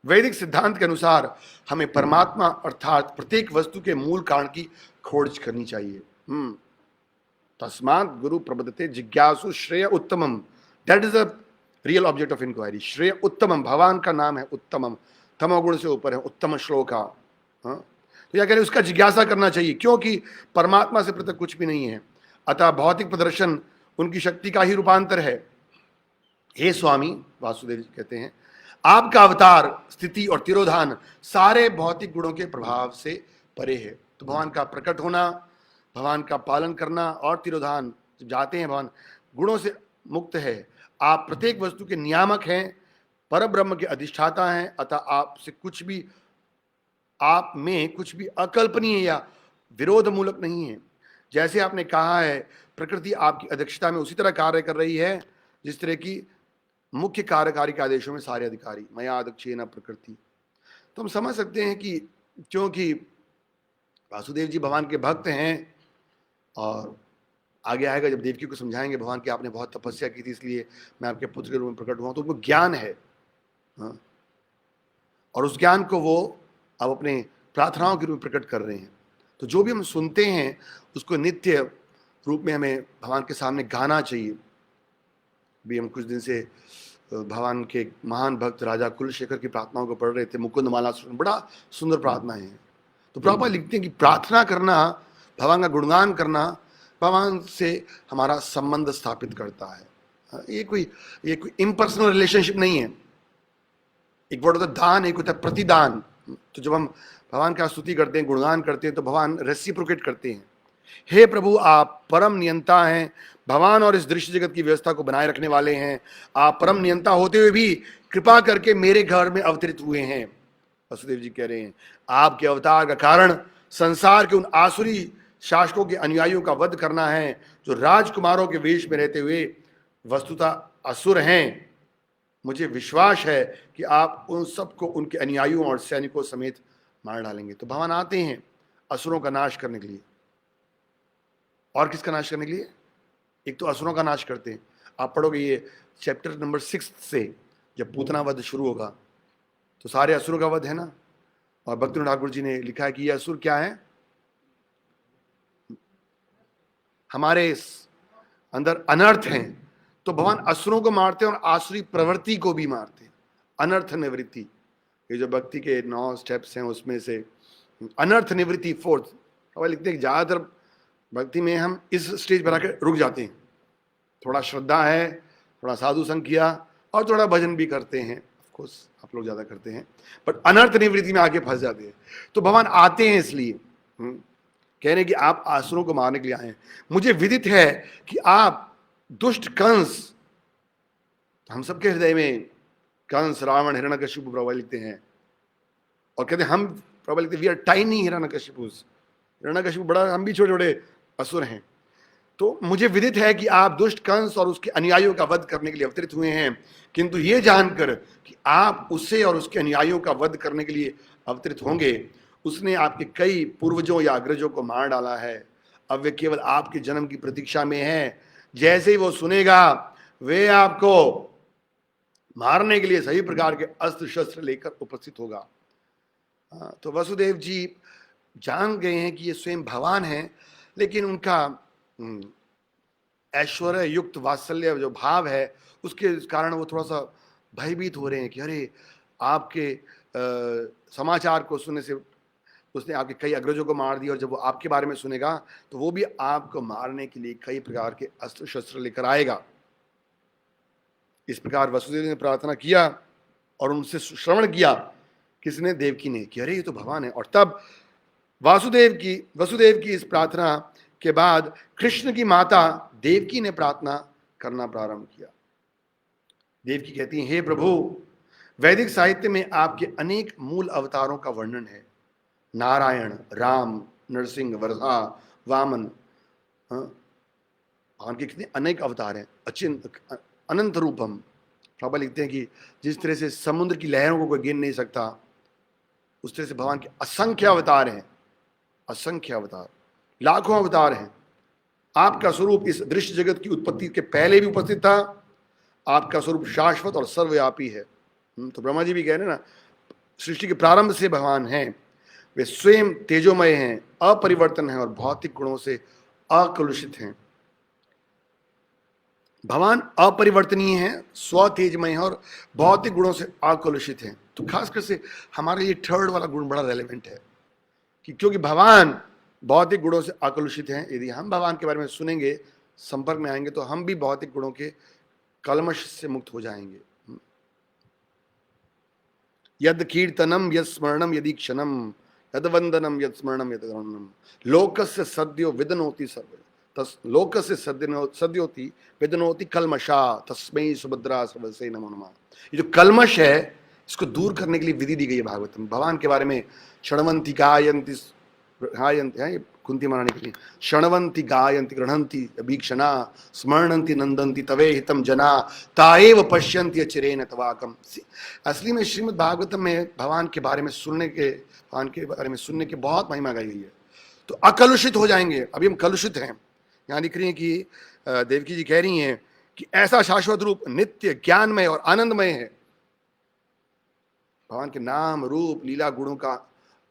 वैदिक सिद्धांत के अनुसार हमें परमात्मा अर्थात प्रत्येक वस्तु के मूल कारण की खोज करनी चाहिए। तस्मात् गुरु प्रबद्धते जिज्ञासु श्रेय उत्तमम। That is the real object of inquiry. श्रेय उत्तमम, भगवान का नाम है उत्तमम, तमोगुण से ऊपर है, उत्तम श्लोका। तो क्या कह रहे, उसका जिज्ञासा करना चाहिए, क्योंकि परमात्मा से पृथक कुछ भी नहीं है। अतः भौतिक प्रदर्शन उनकी शक्ति का ही रूपांतर है। हे स्वामी, वासुदेव जी कहते हैं, आपका अवतार, स्थिति और तिरोधान सारे भौतिक गुणों के प्रभाव से परे है। तो भगवान का प्रकट होना, भगवान का पालन करना और तिरोधान, जब जाते हैं भगवान गुणों से मुक्त है। आप प्रत्येक वस्तु के नियामक हैं, पर ब्रह्म के अधिष्ठाता हैं। अतः आपसे कुछ भी, आप में कुछ भी अकल्पनीय या विरोध मूलक नहीं है। जैसे आपने कहा है, प्रकृति आपकी अध्यक्षता में उसी तरह कार्य कर रही है जिस तरह की मुख्य कार्यकारी के आदेशों में सारे अधिकारी मया अध्यक्षेन प्रकृति। तो हम समझ सकते हैं कि क्योंकि वासुदेव जी भगवान के भक्त हैं, और आगे आएगा जब देवकी को समझाएंगे भगवान की आपने बहुत तपस्या की थी इसलिए मैं आपके पुत्र के रूप में प्रकट हुआ, तो उनको ज्ञान है। और उस ज्ञान को वो अब अपने प्रार्थनाओं के रूप में प्रकट कर रहे हैं। तो जो भी हम सुनते हैं उसको नित्य रूप में हमें भगवान के सामने गाना चाहिए। भी हम कुछ दिन से भगवान के महान भक्त राजा कुलशेखर की प्रार्थनाओं को पढ़ रहे थे, मुकुंद माला, बड़ा सुंदर प्रार्थना है। तो प्रभुपाद लिखते हैं कि प्रार्थना करना, भगवान का गुणगान करना, भगवान से हमारा संबंध स्थापित करता है। ये कोई इम्पर्सनल रिलेशनशिप नहीं है। एक वर्ड होता है दान, एक होता है प्रतिदान। तो जब हम भगवान का स्तुति करते हैं, गुणगान करते हैं, तो भगवान रेसिप्रोकेट करते हैं। हे प्रभु, आप परम नियंता हैं, भगवान और इस दृश्य जगत की व्यवस्था को बनाए रखने वाले हैं। आप परम नियंता होते हुए भी कृपा करके मेरे घर में अवतरित हुए हैं। वसुदेव जी कह रहे हैं, आपके अवतार का कारण संसार के उन आसुरी शासकों के अनुयायियों का वध करना है जो राजकुमारों के वेश में रहते हुए वस्तुतः असुर हैं। मुझे विश्वास है कि आप उन सबको उनके अनुयायियों और सैनिकों समेत मार डालेंगे। तो भगवान आते हैं असुरों का नाश करने के लिए। और किसका नाश करने के लिए? एक तो असुरों का नाश करते हैं। आप पढ़ोगे ये चैप्टर नंबर 6 से, जब पूतना वध शुरू होगा तो सारे असुरों का वध है ना। और भक्ति ठाकुर जी ने लिखा है कि ये असुर क्या है, हमारे अंदर अनर्थ हैं। तो भगवान असुरों को मारते हैं और आसुरी प्रवृत्ति को भी मारते हैं। अनर्थ निवृत्ति, ये जो भक्ति के 9 स्टेप्स हैं उसमें से अनर्थ निवृत्ति 4th। अब लिखते हैं ज्यादातर भक्ति में हम इस स्टेज पर आकर रुक जाते हैं। थोड़ा श्रद्धा है, थोड़ा साधु संग किया और थोड़ा भजन भी करते हैं, ऑफ कोर्स आप लोग ज्यादा करते हैं, बट अनर्थ निवृत्ति में आके फंस जाते हैं। तो भगवान आते हैं इसलिए कह रहे हैं कि आप आसुरों को मारने के लिए आए हैं। मुझे विदित है कि आप दुष्ट कंस, हम सबके हृदय में कंस, रावण, हिरण्यकशिपु प्रभु लिखते हैं और कहते हैं हम प्रभु लिखते वी आर टाइनी हिरण्यकशिपुस। हिरण्यकशिपु बड़ा, हम भी छोटे छोटे असुर हैं। तो मुझे विदित है कि आप दुष्ट कंस और उसके अनुयायियों का वध करने के लिए अवतरित हुए हैं, किंतु ये जानकर कि आप उसे और उसके अनुयायियों का वध करने के लिए अवतरित होंगे, उसने आपके कई पूर्वजों या अग्रजों को मार डाला है। अब वे केवल आपके जन्म की प्रतीक्षा में हैं। जैसे ही वो सुनेगा वे आपको मारने के लिए सभी प्रकार के अस्त्र शस्त्र लेकर उपस्थित होगा। तो वसुदेव जी जान गए हैं कि ये स्वयं भगवान है, लेकिन उनका ऐश्वर्य युक्त वात्सल्य जो भाव है उसके कारण वो थोड़ा सा भयभीत हो रहे हैं कि अरे आपके समाचार को सुनने से उसने आपके कई अग्रजों को मार दिया, और जब वो आपके बारे में सुनेगा तो वो भी आपको मारने के लिए कई प्रकार के अस्त्र शस्त्र लेकर आएगा। इस प्रकार वसुदेव ने प्रार्थना किया और उनसे श्रवण किया। किसने? देवकी ने, कि अरे ये तो भगवान है। और तब वसुदेव की इस प्रार्थना के बाद कृष्ण की माता देवकी ने प्रार्थना करना प्रारंभ किया। देवकी कहती हैं, हे प्रभु, वैदिक साहित्य में आपके अनेक मूल अवतारों का वर्णन है। नारायण, राम, नरसिंह, वरहा, वामन, उनके कितने अनेक अवतार हैं। अनंत रूपम। प्रभा लिखते हैं कि जिस तरह से समुद्र की लहरों को कोई गिन नहीं सकता, उस तरह से भगवान के असंख्य अवतार हैं। असंख्य अवतार, लाखों अवतार हैं। आपका स्वरूप इस दृश्य जगत की उत्पत्ति के पहले भी उपस्थित था। आपका स्वरूप शाश्वत और सर्वव्यापी है। तो ब्रह्मा जी भी कह रहे हैं ना, सृष्टि के प्रारंभ से भगवान हैं। वे स्वयं तेजोमय हैं, अपरिवर्तन हैं और भौतिक गुणों से अकलुषित हैं। भगवान अपरिवर्तनीय हैं, स्व तेजमय हैं और भौतिक गुणों से अकलुषित हैं। तो खासकर से हमारे लिए थर्ड वाला गुण बड़ा रेलेवेंट है कि क्योंकि भगवान भौतिक गुणों से अकलुषित हैं। यदि हम भगवान के बारे में सुनेंगे, संपर्क में आएंगे, तो हम भी भौतिक गुणों के कलमश से मुक्त हो जाएंगे। यद कीर्तनम यद स्मरणम यदि क्षणम यद वंदनम यद स्मरणम यद गणनम लोकस्य सद्यो विदनोति सर्व लोकस्य सद्योति विदनोति कलमशा तस्मै सुभद्रा सर्वसे नमो नमः। ये जो कलमश है, इसको दूर करने के लिए विधि दी गई है भागवत में। भगवान के बारे में क्षणवंती गायंती है कुंती महारानी के लिए, क्षणवंती गायंती गृहंती अभीक्षणा स्मरणंती नंदंती तवे हितम जना ताएव पश्यंती अचिरेण तवाकम। असली में श्रीमद् भागवतम में भगवान के बारे में सुनने के बहुत महिमा गाई गई है। तो अकलुषित हो जाएंगे। अभी हम कलुषित हैं। यहाँ दिख रही है कि देवकी जी कह रही हैं कि ऐसा शाश्वत रूप नित्य ज्ञानमय और आनंदमय है। भगवान के नाम, रूप, लीला, गुणों का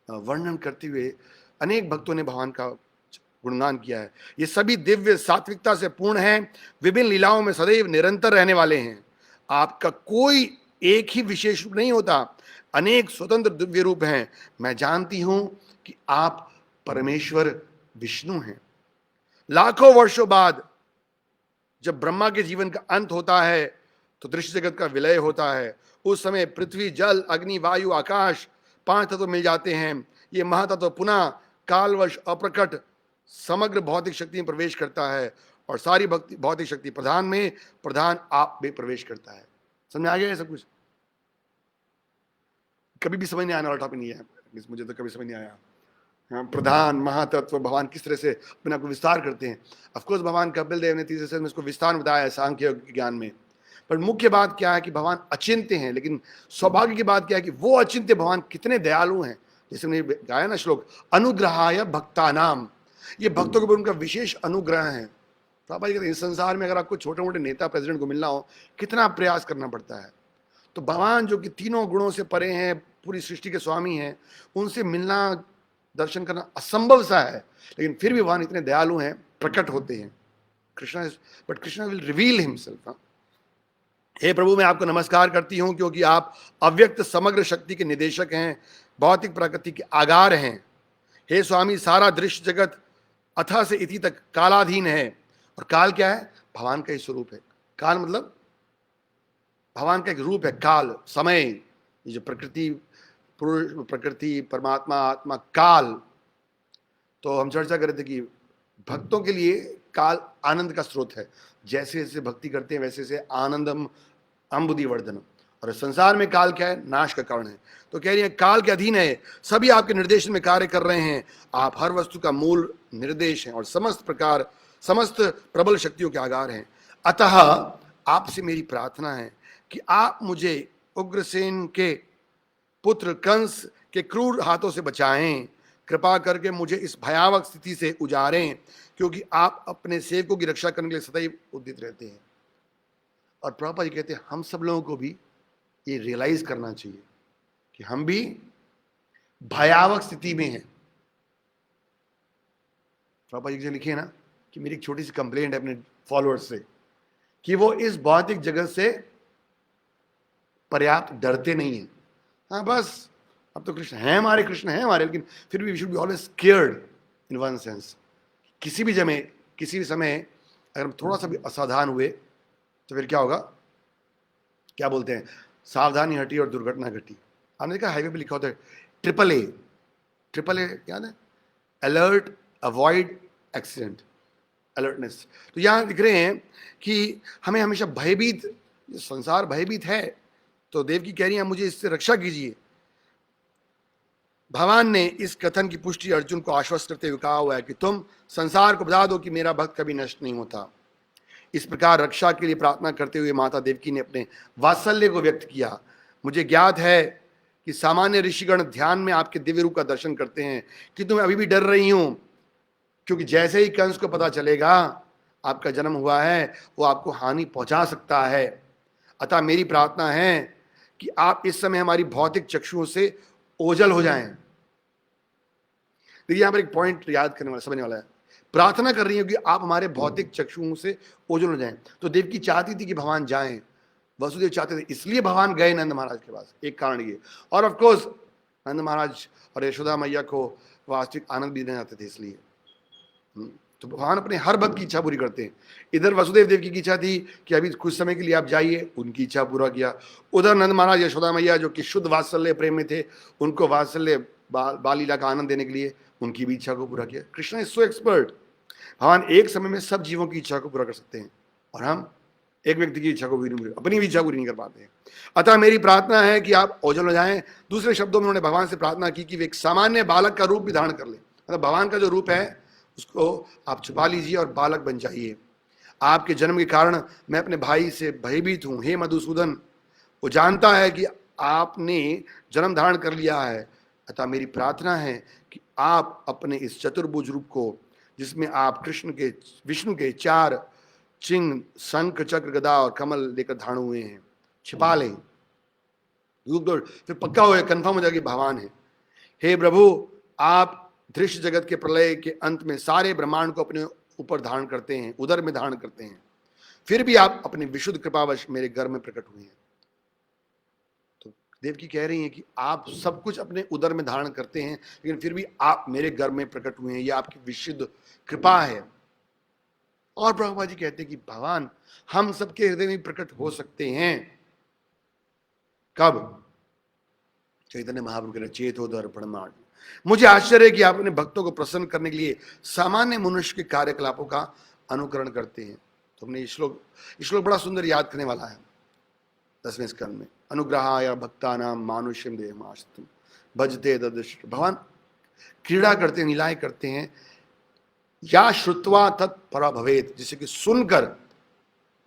वर्णन करते हुए अनेक भक्तों ने भगवान का गुणगान किया है। ये सभी दिव्य सात्विकता से पूर्ण हैं, विभिन्न लीलाओं में सदैव निरंतर रहने वाले हैं। आपका कोई एक ही विशेष रूप नहीं होता, अनेक स्वतंत्र दिव्य रूप हैं। मैं जानती हूं कि आप परमेश्वर विष्णु हैं। लाखों वर्षों बाद जब ब्रह्मा के जीवन का अंत होता है तो दृश्य जगत का विलय होता है। उस समय पृथ्वी, जल, अग्नि, वायु, आकाश 5 तत्व मिल जाते हैं। ये महातत्व पुनः कालवश अप्रकट समग्र भौतिक शक्ति में प्रवेश करता है और सारी भक्ति भौतिक शक्ति प्रधान में प्रधान आप में प्रवेश करता है। समझ आ गया है सब कुछ? कभी भी समझ नहीं आने वाला टॉपिक नहीं है, मुझे तो कभी समझ नहीं आया। हाँ, प्रधान महातत्व भगवान किस तरह से अपने आप को विस्तार करते हैं। ऑफकोर्स भगवान कपिल देव ने तीसरे से इसको विस्तार में बताया है सांख्य ज्ञान में, पर मुख्य बात क्या है कि भगवान अचिंत्य हैं। लेकिन सौभाग्य की बात क्या है कि वो अचिंत्य भगवान कितने दयालु हैं। जैसे मैंने गाया ना श्लोक, अनुग्रहाय भक्तानाम, ये भक्तों के ऊपर उनका विशेष अनुग्रह है। तो आप कहते हैं इस संसार में अगर आपको छोटे मोटे नेता प्रेसिडेंट को मिलना हो कितना प्रयास करना पड़ता है, तो भगवान जो कि तीनों गुणों से परे हैं, पूरी सृष्टि के स्वामी हैं, उनसे मिलना दर्शन करना असंभव सा है। लेकिन फिर भी भगवान इतने दयालु हैं, प्रकट होते हैं। Krishna will reveal himself. हे प्रभु, मैं आपको नमस्कार करती हूं क्योंकि आप अव्यक्त समग्र शक्ति के निदेशक हैं, भौतिक प्रकृति के आगार हैं। हे स्वामी, सारा दृश्य जगत अथा से इति तक कालाधीन है। और काल क्या है? भगवान का ही स्वरूप है। काल मतलब भगवान का एक रूप है, काल समय। ये जो प्रकृति, पुरुष, प्रकृति, परमात्मा, आत्मा, काल। तो हम चर्चा कर रहे थे कि भक्तों के लिए काल आनंद का स्रोत है। जैसे जैसे भक्ति करते हैं वैसे वैसे आनंदम अम्बुधि वर्धनम। और संसार में काल क्या है? नाश का कारण है। तो कह रही है काल के अधीन है, सभी आपके निर्देशन में कार्य कर रहे हैं। आप हर वस्तु का मूल निर्देश हैं और समस्त प्रबल शक्तियों के आगार हैं। अतः आपसे मेरी प्रार्थना है कि आप मुझे उग्रसेन के पुत्र कंस के क्रूर हाथों से बचाएं। कृपा करके मुझे इस भयावह स्थिति से उजारें, क्योंकि आप अपने सेवकों की रक्षा करने के लिए सदैव उद्यत रहते हैं। और प्रभुपाद जी कहते हैं हम सब लोगों को भी ये रियलाइज करना चाहिए कि हम भी भयावह स्थिति में हैं। प्रभुपाद जी लिखे ना कि मेरी एक छोटी सी कंप्लेंट है अपने फॉलोअर्स से कि वो इस भौतिक जगत से पर्याप्त डरते नहीं है। हाँ बस अब तो कृष्ण है हमारे, लेकिन फिर भी we should be always scared in one sense. किसी भी समय अगर हम थोड़ा सा भी असावधान हुए तो फिर क्या होगा? क्या बोलते हैं, सावधानी हटी और दुर्घटना घटी। आपने देखा हाईवे पे लिखा होता है ट्रिपल ए याद है? Alert, avoid, accident, alertness. तो यहाँ लिख रहे हैं कि हमें हमेशा भयभीत, संसार भयभीत है, तो देव की कह रही है मुझे इससे रक्षा कीजिए। भगवान ने इस कथन की पुष्टि अर्जुन को आश्वस्त करते हुए कहा हुआ है कि तुम संसार को बता दो कि मेरा भक्त कभी नष्ट नहीं होता। इस प्रकार रक्षा के लिए प्रार्थना करते हुए माता देवकी ने अपने वात्सल्य को व्यक्त किया। मुझे ज्ञात है कि सामान्य ऋषिगण ध्यान में आपके दिव्य रूप का दर्शन करते हैं कि तुम अभी भी डर रही हो, क्योंकि जैसे ही कंस को पता चलेगा आपका जन्म हुआ है वो आपको हानि पहुंचा सकता है। अतः मेरी प्रार्थना है कि आप इस समय हमारी भौतिक चक्षुओं से ओझल हो जाएं। देखिए यहां पर एक पॉइंट याद करने वाला, समझने वाला है। प्रार्थना कर रही है कि आप हमारे भौतिक चक्षुओं से ओझल हो जाएं। तो देवकी चाहती थी कि भगवान जाएं, वसुदेव चाहते थे, इसलिए भगवान गए नंद महाराज के पास। एक कारण ये, और ऑफ कोर्स नंद महाराज और यशोदा मैया को वास्तविक आनंद भी देना चाहते थे, इसलिए। तो भगवान अपने हर भक्त की इच्छा पूरी करते हैं। इधर वसुदेव देव की इच्छा थी कि अभी कुछ समय के लिए आप जाइए, उनकी इच्छा पूरा किया। उधर नंद महाराज यशोदा मैया जो कि शुद्ध वात्सल्य प्रेम में थे, उनको वात्सल्य बाल लीला का आनंद देने के लिए उनकी भी इच्छा को पूरा किया। Krishna is so expert. भगवान एक समय में सब जीवों की इच्छा को पूरा कर सकते हैं, और हम एक व्यक्ति की इच्छा को भी अपनी भी इच्छा पूरी नहीं कर पाते हैं। अतः मेरी प्रार्थना है कि आप ओझल हो जाएं। दूसरे शब्दों में उन्होंने भगवान से प्रार्थना की कि वे एक सामान्य बालक का रूप भी धारण कर ले। मतलब भगवान का जो रूप है उसको आप छुपा लीजिए और बालक बन जाइए। आपके जन्म के कारण मैं अपने भाई से भयभीत हूं। हे मधुसूदन, वो जानता है कि आपने जन्म धारण कर लिया है। अतः मेरी प्रार्थना है कि आप अपने इस चतुर्भुज रूप को, जिसमें आप विष्णु के 4 चिन्ह शंख चक्र गदा और कमल लेकर धारण हुए हैं, छिपा लें। फिर पक्का हो, कंफर्म हो जाएगा भगवान है। हे प्रभु, आप दृश्य जगत के प्रलय के अंत में सारे ब्रह्मांड को अपने ऊपर धारण करते हैं, उदर में धारण करते हैं। फिर भी आप अपनी विशुद्ध कृपावश मेरे घर में प्रकट हुए हैं। तो देवकी कह रही हैं कि आप सब कुछ अपने उदर में धारण करते हैं, लेकिन फिर भी आप मेरे घर में प्रकट हुए हैं, यह आपकी विशुद्ध कृपा है। और प्रभुपाद जी कहते हैं कि भगवान हम सबके हृदय में प्रकट हो सकते हैं। कब? चैतन्य महाप्रभु के चेतोदर मुझे आश्चर्य है कि आप अपने भक्तों को प्रसन्न करने के लिए सामान्य मनुष्य के कार्यकलापों का अनुकरण करते हैं। तो हमने ये श्लोक बड़ा सुंदर याद करने वाला है 10वें स्कंद में। अनुग्रहाय भक्तानां मानुष्यम देहमाश्रितम् भजते तद्दृष्ट। भगवान क्रीड़ा करते हैं, लीलाएं करते हैं। या श्रुत्वा तत्परा भवेत, जिसे कि सुनकर,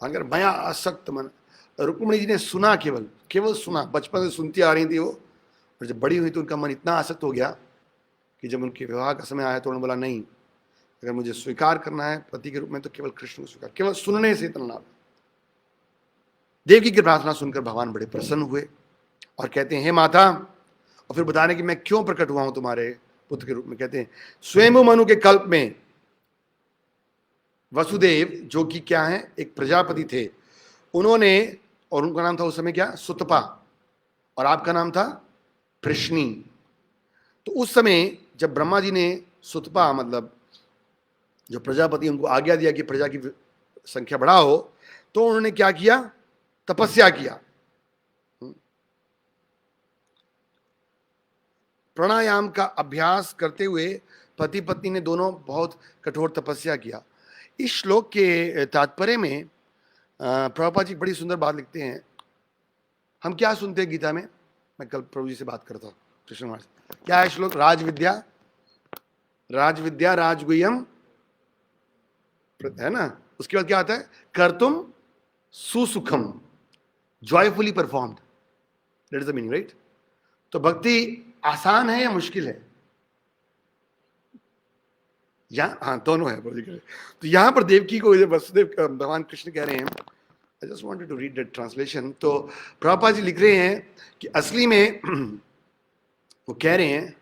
अगर मया आसक्त मन, रुक्मिणी जी ने सुना, केवल सुना, बचपन से सुनती आ रही थी वो, और जब बड़ी हुई तो उनका मन इतना आसक्त हो गया कि जब उनके विवाह का समय आया तो उन्होंने बोला नहीं, अगर मुझे स्वीकार करना है पति के रूप में तो केवल कृष्ण को स्वीकार, केवल सुनने से इतना लाभ। देवकी की प्रार्थना सुनकर भगवान बड़े प्रसन्न हुए और कहते हैं हे माता, और फिर बताने कि मैं क्यों प्रकट हुआ हूं तुम्हारे पुत्र के रूप में। कहते हैं स्वयं मनु के कल्प में वसुदेव, जो कि क्या है, एक प्रजापति थे, उन्होंने, और उनका नाम था उस समय क्या, सुतपा, और आपका नाम था प्रश्नी। तो उस समय जब ब्रह्मा जी ने सुतपा, मतलब जो प्रजापति, उनको आज्ञा दिया कि प्रजा की संख्या बढ़ाओ, तो उन्होंने क्या किया, तपस्या किया, प्राणायाम का अभ्यास करते हुए पति पत्नी ने दोनों बहुत कठोर तपस्या किया। इस श्लोक के तात्पर्य में प्रभुपाद जी बड़ी सुंदर बात लिखते हैं। हम क्या सुनते हैं गीता में, मैं कल प्रभु जी से बात करता हूँ, कृष्ण महाराज, क्या है श्लोक, राजविद्या राजगुह्यम, है ना। उसके बाद क्या आता है, कर्तुम सुसुखम, joyfully performed, that is the meaning, right. तो भक्ति आसान है या मुश्किल है, हाँ दोनों है। तो यहां पर देवकी को वसुदेव भगवान कृष्ण कह रहे हैं, I just wanted to read that translation. तो प्रभुपाद जी लिख रहे हैं कि असली में वो कह रहे हैं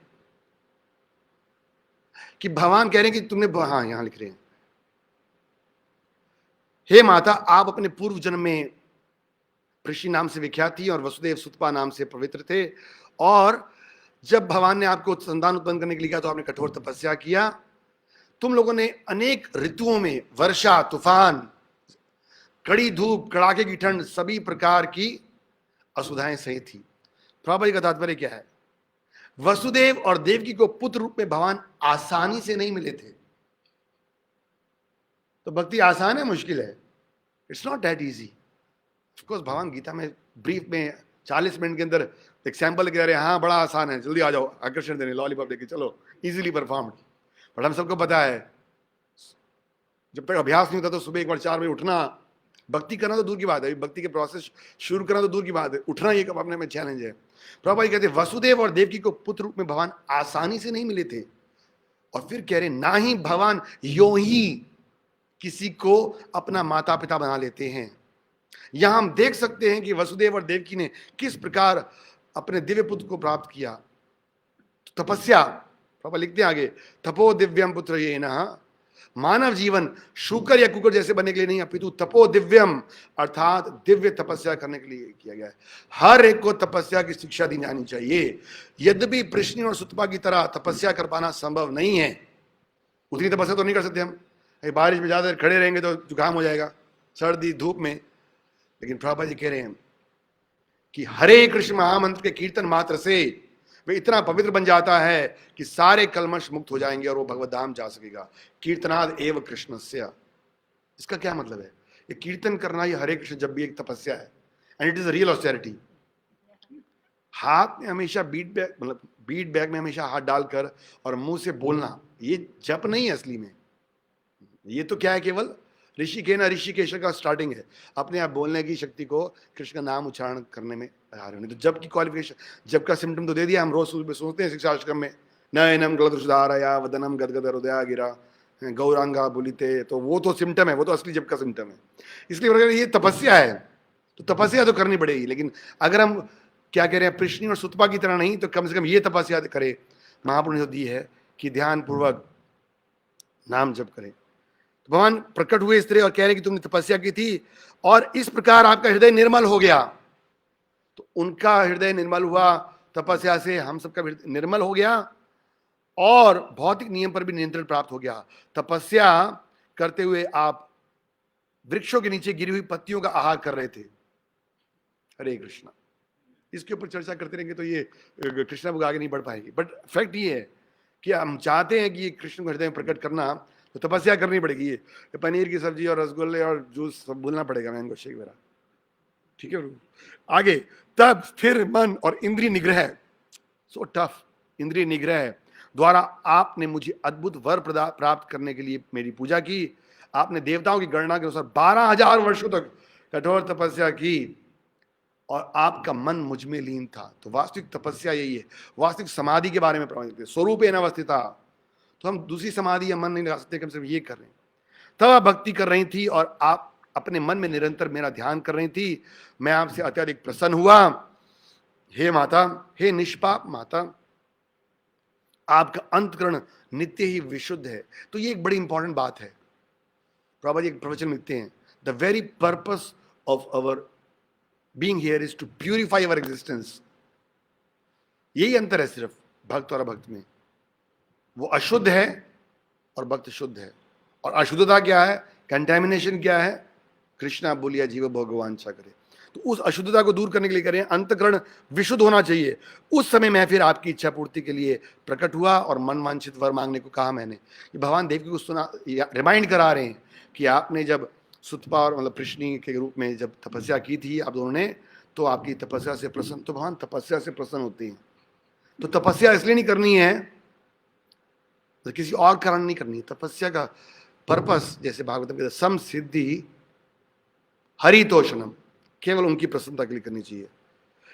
कि भगवान कह रहे हैं कि तुमने, हाँ यहां लिख रहे हैं, हे माता, आप अपने पूर्व जन्म में ऋषि नाम से विख्यात थी और वसुदेव सुतपा नाम से पवित्र थे, और जब भगवान ने आपको संतान उत्पन्न करने के लिए कहा तो आपने कठोर तपस्या किया। तुम लोगों ने अनेक ऋतुओं में, वर्षा, तूफान, कड़ी धूप, कड़ाके की ठंड, सभी प्रकार की असुविधाएं सही थी। प्रभुपाद का तात्पर्य क्या है, वसुदेव और देवकी को पुत्र रूप में भगवान आसानी से नहीं मिले थे। तो भक्ति आसान है मुश्किल है, it's not that easy. Of course भगवान गीता में ब्रीफ में 40 मिनट के अंदर एक सैंपल कह रहे हैं, हाँ बड़ा आसान है, जल्दी आ जाओ, आकर्षण देने, लॉलीपॉप देके चलो, इजीली परफॉर्म्ड। बट हम सबको पता है जब तक अभ्यास नहीं होता तो सुबह एक बार 4 बजे उठना, भक्ति करना तो दूर की बात है, भक्ति के प्रोसेस शुरू करना तो दूर की बात है, उठना ये अपने में चैलेंज है। प्रभुपाद कहते हैं वसुदेव और देवकी को पुत्र रूप में भगवान आसानी से नहीं मिले थे, और फिर कह रहे ना ही भगवान यो ही किसी को अपना माता पिता बना लेते हैं। यहां हम देख सकते हैं कि वसुदेव और देवकी ने किस प्रकार अपने दिव्य पुत्र को प्राप्त किया। तो तपस्या, पापा लिखते हैं आगे, तपो दिव्यम पुत्र ये न, मानव जीवन शुकर या कुकर जैसे बनने के लिए नहीं, अपितु तपो दिव्यम, अर्थात दिव्य तपस्या करने के लिए किया गया है। हर एक को तपस्या की शिक्षा दी जानी चाहिए। यद्यपि प्रश्नि और सुतपा की तरह तपस्या कर पाना संभव नहीं है, उतनी तपस्या तो नहीं कर सकते हम, बारिश में ज्यादा देर खड़े रहेंगे तो जुकाम हो जाएगा, सर्दी धूप में। लेकिन प्रभुपाद जी कह रहे हैं कि हरे कृष्ण महामंत्र के कीर्तन मात्र से वे इतना पवित्र बन जाता है कि सारे कलमश मुक्त हो जाएंगे और वो भगवत धाम जा सकेगा। कीर्तनाद एव कृष्णस्य, इसका क्या मतलब है, ये कीर्तन करना, ये हरे कृष्ण जब भी एक तपस्या है, and it is a real austerity. हाथ में हमेशा बीट बैग में हमेशा हाथ डालकर और मुंह से बोलना, ये जप नहीं है असली में। ये तो क्या है, केवल ऋषिकेश का स्टार्टिंग है, अपने आप बोलने की शक्ति को कृष्ण का नाम उच्चारण करने में आ रहे। तो जब की क्वालिफिकेशन, जब का सिम्टम तो दे दिया, हम रोज सोचते हैं शिक्षाश्रम में, नयनम गलदुषधारया वदनम गदगद हृदया गिरा गौरांगा बुलिते, तो वो तो सिम्टम है, वो तो असली जब का सिम्टम है। इसलिए अगर ये तपस्या है तो तपस्या तो करनी पड़ेगी, लेकिन अगर हम क्या कह रहे हैं, प्रश्नि और सुतपा की तरह नहीं, तो कम से कम ये तपस्या करे महापुरुष ने दी है कि ध्यान पूर्वक नाम जप करें। भगवान प्रकट हुए इस तरह और कह रहे कि तुमने तपस्या की थी और इस प्रकार आपका हृदय निर्मल हो गया। तो उनका हृदय निर्मल हुआ तपस्या से, हम सबका निर्मल हो गया और भौतिक नियम पर भी नियंत्रण प्राप्त हो गया। तपस्या करते हुए आप वृक्षों के नीचे गिरी हुई पत्तियों का आहार कर रहे थे। हरे कृष्णा। इसके ऊपर चर्चा करते रहेंगे तो ये कृष्णा बुक आगे नहीं बढ़ पाएगी। बट फैक्ट ये है कि हम चाहते हैं कि कृष्ण को हृदय में प्रकट करना, तो तपस्या करनी पड़ेगी। ये पनीर की सब्जी और रसगुल्ले और जूस सब भूलना पड़ेगा, मैंगो शेक वगैरह, ठीक है प्रभु। आगे, तब स्थिर मन और इंद्रिय निग्रह, सो टफ, इंद्रिय निग्रह द्वारा आपने मुझे अद्भुत वर प्राप्त करने के लिए मेरी पूजा की। आपने देवताओं की गणना के अनुसार 12,000 वर्षों तक कठोर तपस्या की और आपका मन मुझ में लीन था। तो वास्तविक तपस्या यही है, वास्तविक समाधि के बारे में प्रमाणित है, स्वरूप अवस्थिता। तो हम दूसरी समाधि या मन नहीं लगा सकते, हम सिर्फ ये कर रहे हैं। तब आप भक्ति कर रही थी और आप अपने मन में निरंतर मेरा ध्यान कर रही थी। मैं आपसे अत्यधिक प्रसन्न हुआ। हे माता, हे निष्पाप माता, आपका अंतकरण नित्य ही विशुद्ध है। तो ये एक बड़ी इंपॉर्टेंट बात है। प्रभा जी एक प्रवचन लिखते हैं, the very purpose of our being here is to purify our existence. यही अंतर है सिर्फ भक्त और अभक्त में। वो अशुद्ध है और भक्त शुद्ध है। और अशुद्धता क्या है, कंटेमिनेशन क्या है, कृष्णा बोलिया जीव भगवान सा करे। तो उस अशुद्धता को दूर करने के लिए करें, अंतकरण विशुद्ध होना चाहिए। उस समय मैं फिर आपकी इच्छा पूर्ति के लिए प्रकट हुआ और मन वांछित वर मांगने को कहा मैंने। ये भगवान देवकी को सुना, रिमाइंड करा रहे हैं कि आपने जब सुतपा और मतलब कृष्णी के रूप में जब तपस्या की थी आप दोनों ने, तो आपकी तपस्या से प्रसन्न, तो भगवान तपस्या से प्रसन्न होते हैं। तो तपस्या इसलिए नहीं करनी है, तो किसी और कारण नहीं करनी है। तपस्या का पर्पस, जैसे भागवत में सम सिद्धि हरितोषणम, केवल उनकी प्रसन्नता के लिए करनी चाहिए।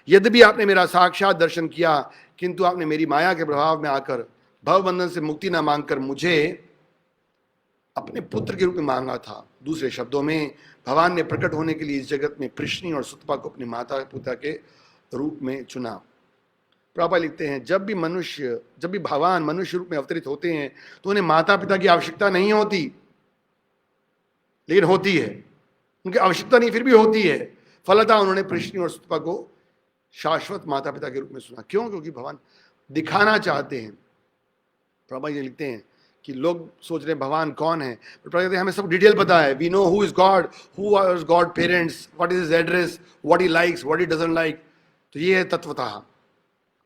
यद्यपि आपने मेरा साक्षात दर्शन किया, किंतु आपने मेरी माया के प्रभाव में आकर भवबंधन से मुक्ति न मांगकर मुझे अपने पुत्र के रूप में मांगा था। दूसरे शब्दों में, भगवान ने प्रकट होने के लिए इस जगत में कृष्णी और सुतपा को अपने माता पिता के रूप में चुना। प्रभुपाद लिखते हैं, जब भी भगवान मनुष्य रूप में अवतरित होते हैं तो उन्हें माता पिता की आवश्यकता नहीं होती, लेकिन होती है। उनकी आवश्यकता नहीं, फिर भी होती है। फलतः उन्होंने कृष्णी और सुतपा को शाश्वत माता पिता के रूप में सुना। क्यों? क्योंकि भगवान दिखाना चाहते हैं। प्रभुपाद ये लिखते हैं कि लोग सोच रहे हैं भगवान कौन है, पर हमें सब डिटेल पता है। We know who is God, who are God parents, what is his address, what he likes, what he doesn't like. तो ये है तत्वतः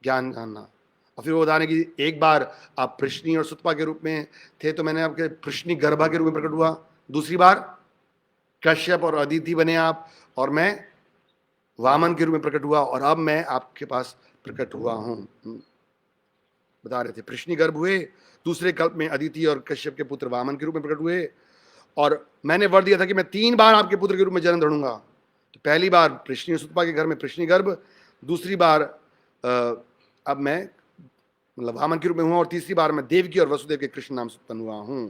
ज्ञान जानना। और फिर वो बताने की, एक बार आप कृष्णी और सुतपा के रूप में थे तो मैंने आपके कृष्णी गर्भा के रूप में प्रकट हुआ। दूसरी बार कश्यप और अदिति बने आप, और मैं वामन के रूप में प्रकट हुआ, और अब मैं आपके पास प्रकट हुआ हूं। बता रहे थे, कृष्णी गर्भ हुए, दूसरे कल्प में अदिति और कश्यप के पुत्र वामन के रूप में प्रकट हुए, और मैंने वर दिया था कि मैं 3 बार आपके पुत्र के रूप में जन्म धरूंगा। तो पहली बार कृष्णी और सुतपा के घर में कृष्णी गर्भ, दूसरी बार अब मैं मतलब वामन के रूप में हुआ, और तीसरी बार मैं देवकी और वसुदेव के कृष्ण नाम से उत्पन्न हुआ हूं।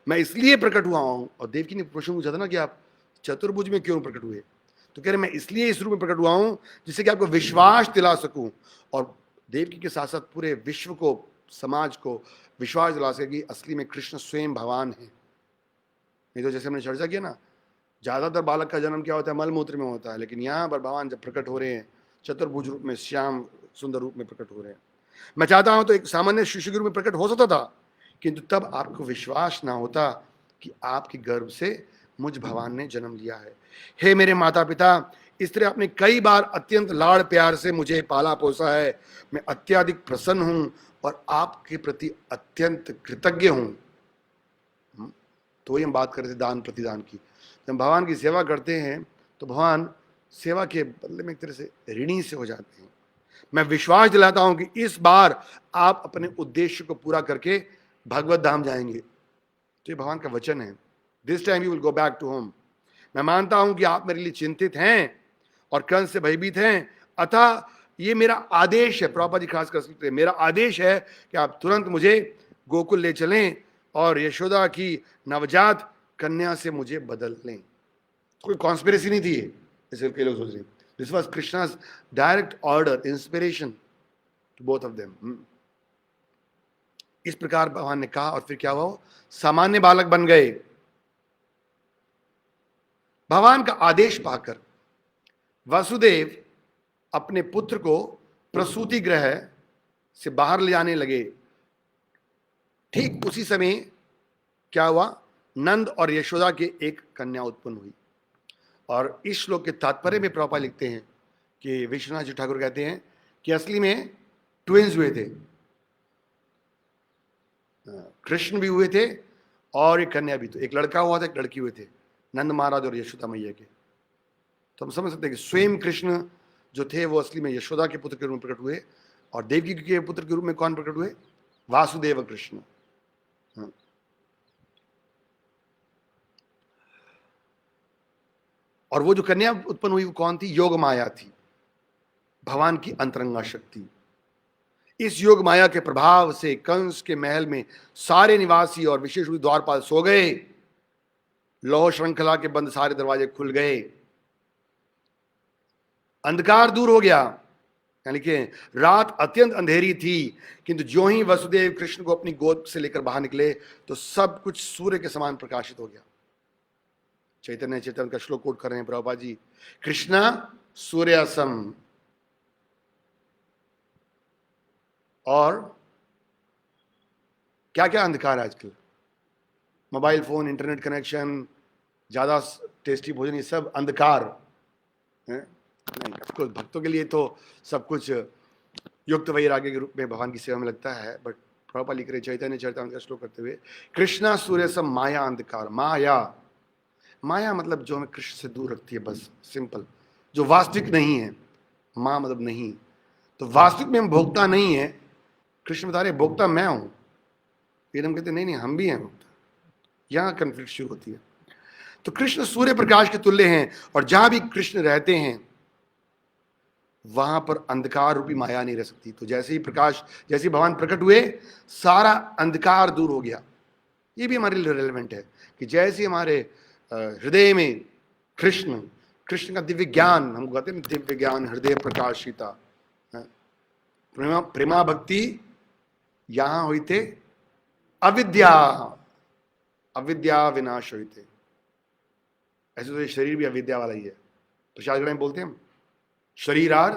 मैं इसलिए प्रकट हुआ हूं। और देवकी ने प्रश्न पूछा था ना कि आप चतुर्भुज में क्यों प्रकट हुए, तो कह रहे मैं इसलिए इस रूप में प्रकट हुआ हूं जिससे कि आपको विश्वास दिला सकूं, और देवकी के साथ साथ पूरे विश्व को, समाज को विश्वास दिला सके कि असली में कृष्ण स्वयं भगवान है। नहीं तो जैसे हमने चर्चा किया ना, ज्यादातर बालक का जन्म क्या होता है, मलमूत्र में होता है, लेकिन यहाँ पर भगवान जब प्रकट हो रहे हैं चतुर्भुज रूप में, श्याम सुंदर रूप में प्रकट हो रहे हैं। मैं चाहता हूं तो एक सामान्य शिशु के रूप में प्रकट हो सकता था, किंतु तब आपको विश्वास ना होता कि आपके गर्भ से मुझ भगवान ने जन्म लिया है। हे मेरे माता पिता, इस तरह आपने कई बार अत्यंत लाड़ प्यार से मुझे पाला पोसा है। मैं अत्यधिक प्रसन्न हूं और आपके प्रति अत्यंत कृतज्ञ हूं। तो वही हम बात कर रहे थे दान प्रतिदान की। जब भगवान की सेवा करते हैं तो भगवान सेवा के बदले में एक तरह से ऋणी से हो जाते हैं। मैं विश्वास दिलाता हूं कि इस बार आप अपने उद्देश्य को पूरा करके भगवत धाम जाएंगे। तो ये भगवान का वचन है, this time you will go back to home. मैं मानता हूं कि आप मेरे लिए चिंतित हैं और कंस से भयभीत हैं, अतः ये मेरा आदेश है। प्रभुपाद जी खास कर सकते हैं, मेरा आदेश है कि आप तुरंत मुझे गोकुल ले चलें और यशोदा की नवजात कन्या से मुझे बदल लें। कोई कॉन्स्पिरेसी नहीं थी, जैसे कई लोग सोच रहे हैं। This was Krishna's direct order, inspiration to both of them. इस प्रकार भगवान ने कहा, और फिर क्या हुआ, सामान्य बालक बन गए। भगवान का आदेश पाकर वासुदेव अपने पुत्र को प्रसूति गृह से बाहर ले जाने लगे। ठीक उसी समय क्या हुआ, नंद और यशोदा के एक कन्या उत्पन्न हुई। और इस श्लोक के तात्पर्य में प्रभुपाद लिखते हैं कि विश्वनाथ जी ठाकुर कहते हैं कि असली में ट्विंस हुए थे, कृष्ण भी हुए थे और एक कन्या भी, तो एक लड़का हुआ था, एक लड़की हुए थे, नंद महाराज और यशोदा मैया के। तो हम समझ सकते हैं कि स्वयं कृष्ण जो थे वो असली में यशोदा के पुत्र के रूप में प्रकट हुए, और देवकी के पुत्र के रूप में कौन प्रकट हुए? वासुदेव कृष्ण। हाँ। और वो जो कन्या उत्पन्न हुई वो कौन थी? योग माया थी, भगवान की अंतरंगा शक्ति। इस योग माया के प्रभाव से कंस के महल में सारे निवासी और विशेष रूप द्वारपाल सो गए। लौह श्रृंखला के बंद सारे दरवाजे खुल गए, अंधकार दूर हो गया, यानी कि रात अत्यंत अंधेरी थी, किंतु जो ही वसुदेव कृष्ण को अपनी गोद से लेकर बाहर निकले तो सब कुछ सूर्य के समान प्रकाशित हो गया। चैतन्य चेतन का श्लोक कोट कर रहे हैं प्रभुपाद जी, कृष्णा सूर्यासम। और क्या क्या अंधकार है आजकल? मोबाइल फोन, इंटरनेट कनेक्शन, ज्यादा टेस्टी भोजन, ये सब अंधकार है। नहीं, कुछ भक्तों के लिए तो सब कुछ युक्त वैराग्य के रूप में भगवान की सेवा में लगता है। बट प्रभुपाद लिख रहे चैतन्य चरितामृत का श्लोक करते हुए, कृष्णा सूर्य सम माया अंधकार। माया, माया मतलब जो हमें कृष्ण से दूर रखती है, बस सिंपल, जो वास्तविक नहीं है। माँ मतलब नहीं, तो वास्तविक में हम भोक्ता नहीं है। कृष्ण बता रहे भोक्ता मैं हूं, फिर हम कहते नहीं नहीं हम भी हैं भोक्ता। यहां कंफ्लिक्ट शुरू होती है। तो कृष्ण सूर्य प्रकाश के तुल्य हैं, और जहां भी कृष्ण रहते हैं वहां पर अंधकार रूपी माया नहीं रह सकती। तो जैसे ही प्रकाश, जैसे ही भगवान प्रकट हुए, सारा अंधकार दूर हो गया। ये भी हमारे लिए रेलेवेंट है कि जैसे हमारे हृदय में कृष्ण, कृष्ण का दिव्य ज्ञान, हम कहते हैं दिव्य ज्ञान हृदय प्रकाशिता, प्रेमा प्रेमा भक्ति यहां हुई थे, अविद्या अविद्या विनाश हुई थे। ऐसे तो ये शरीर भी अविद्या वाला ही है। प्रसाद में बोलते हैं हम शरीर आर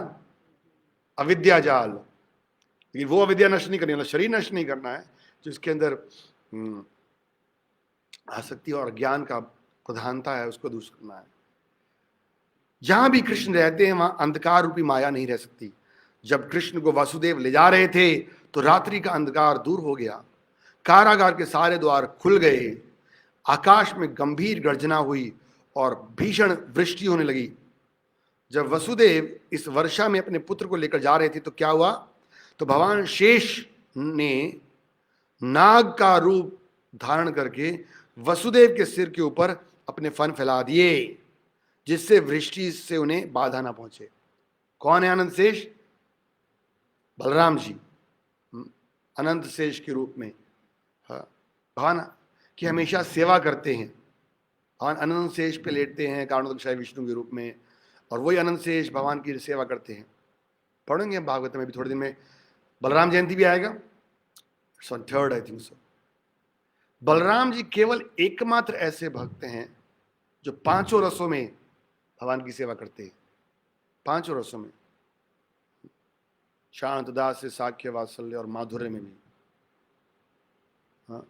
अविद्या जाल, लेकिन वो अविद्या नष्ट नहीं करनी, मतलब शरीर नष्ट नहीं करना है, जिसके अंदर आसक्ति और ज्ञान का प्रधानता है उसको दूर करना है। जहां भी कृष्ण रहते हैं वहां अंधकार रूपी माया नहीं रह सकती। जब कृष्ण को वासुदेव ले जा रहे थे तो रात्रि का अंधकार दूर हो गया, कारागार के सारे द्वार खुल गए, आकाश में गंभीर गर्जना हुई और भीषण वृष्टि होने लगी। जब वसुदेव इस वर्षा में अपने पुत्र को लेकर जा रहे थे तो क्या हुआ? तो भगवान शेष ने नाग का रूप धारण करके वसुदेव के सिर के ऊपर अपने फन फैला दिए, जिससे वृष्टि से उन्हें बाधा ना पहुंचे। कौन है अनंत शेष? बलराम जी अनंत शेष के रूप में भगवान की हमेशा सेवा करते हैं। भगवान अनंत शेष पे लेटते हैं कारणोदकशाही विष्णु के रूप में, और वही अनंत शेष भगवान की सेवा करते हैं। पढ़ेंगे हम भागवत में भी थोड़े दिन में, बलराम जयंती भी आएगा, 3rd I think so. Balram ji केवल एकमात्र ऐसे भक्त हैं जो 5 रसों में भगवान की सेवा करते हैं। 5 रसों में, शांत, दास, साख्य, वात्सल्य और माधुर्य में भी। हाँ,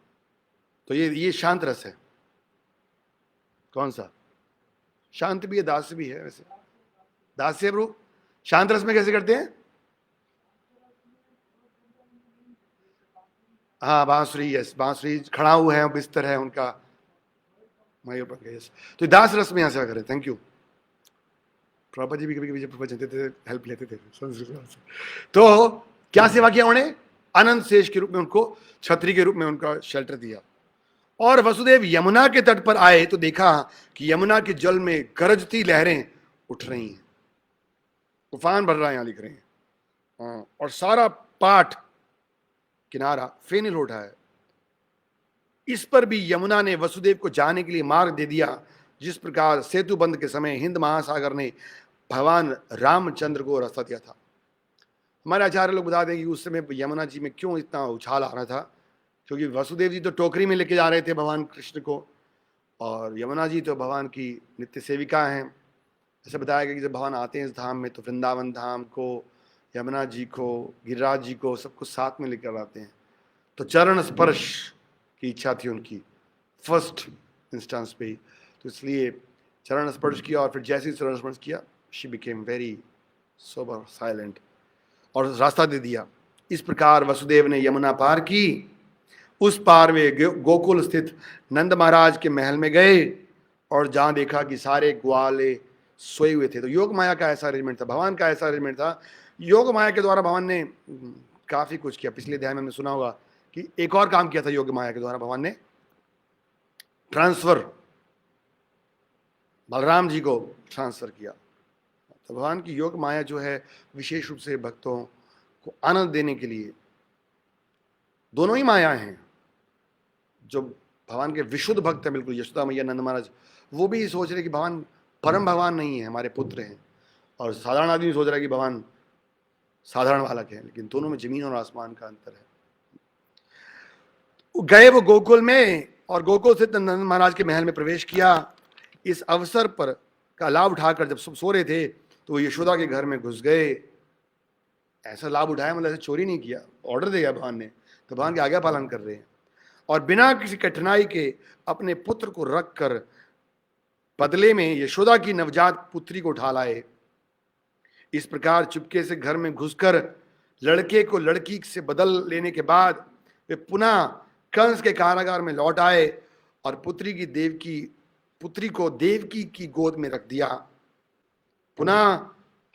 तो ये शांत रस है। कौन सा? शांत भी है, दास भी है। वैसे दास से प्रभु शांत रस में कैसे करते हैं? हाँ, बांसुरी, यस, बांसुरी खड़ा हुआ है, बिस्तर है उनका, मयूर पंख, यस। तो दास रस में यहां सेवा करें। Thank you. प्रभा जी भी कभी कभी प्रवचन देते थे, हेल्प लेते थे संस्कृत से। तो क्या सेवा किया उन्होंने? अनंत शेष के रूप में उनको, छत्री के रूप में उनका शेल्टर दिया। और वसुदेव यमुना के तट पर आए तो देखा कि यमुना के जल में गरजती लहरें उठ रही हैं, तूफान भर रहा है, यहां लिख रहे हैं। और सारा पाठ किनारा फेनिल हो उठा है। इस पर भी यमुना ने वसुदेव को जाने के लिए मार्ग दे दिया, जिस प्रकार सेतु बंध के समय हिंद महासागर ने भगवान रामचंद्र को रास्ता दिया था। हमारे आचार्य लोग बता दें कि उस समय यमुना जी में क्यों इतना उछाल आ रहा था, क्योंकि वसुदेव जी तो टोकरी में लेके जा रहे थे भगवान कृष्ण को, और यमुना जी तो भगवान की नित्य सेविका हैं। ऐसे बताया गया कि जब भगवान आते हैं इस धाम में तो वृंदावन धाम को, यमुना जी को, गिरिराज जी को, सबको साथ में लेकर आते हैं। तो चरण स्पर्श की इच्छा थी उनकी फर्स्ट इंस्टेंस पे, तो इसलिए चरण स्पर्श किया, और फिर जैसे ही चरण स्पर्श किया she became very sober, silent, और रास्ता दे दिया। इस प्रकार वसुदेव ने यमुना पार की उस पार वे गोकुल स्थित नंद महाराज के महल में गए और जहां देखा कि सारे ग्वाले सोए हुए थे। तो योग माया का ऐसा अरेंजमेंट था, भगवान का ऐसा अरेंजमेंट था। योग माया के द्वारा भगवान ने काफी कुछ किया। पिछले अध्याय में हमने सुना होगा कि एक और काम किया था योग माया के द्वारा, भगवान ने ट्रांसफर, बलराम जी को ट्रांसफर किया। तो भगवान की योग माया जो है विशेष रूप से भक्तों को आनंद देने के लिए, दोनों ही माया हैं। जो भगवान के विशुद्ध भक्त हैं, बिल्कुल यशोदा मैया, नंद महाराज, वो भी सोच रहे कि भगवान परम भगवान नहीं है, हमारे पुत्र हैं। और साधारण आदमी सोच रहा है कि भगवान साधारण बालक है, लेकिन दोनों में जमीन और आसमान का अंतर है। गए वो गोकुल में और गोकुल से नंद महाराज के महल में प्रवेश किया। इस अवसर पर का लाभ उठाकर जब सब सो रहे थे तो वो यशोदा के घर में घुस गए। ऐसा लाभ उठाया मतलब ऐसे चोरी नहीं किया, ऑर्डर दिया भगवान ने, तो भगवान की आज्ञा पालन कर रहे हैं। और बिना किसी कठिनाई के अपने पुत्र को रखकर बदले में यशोदा की नवजात पुत्री को उठा लाए। इस प्रकार चुपके से घर में घुसकर लड़के को लड़की से बदल लेने के बाद वे पुनः कंस के कारागार में लौट आए और पुत्री को देवकी की गोद में रख दिया। पुनः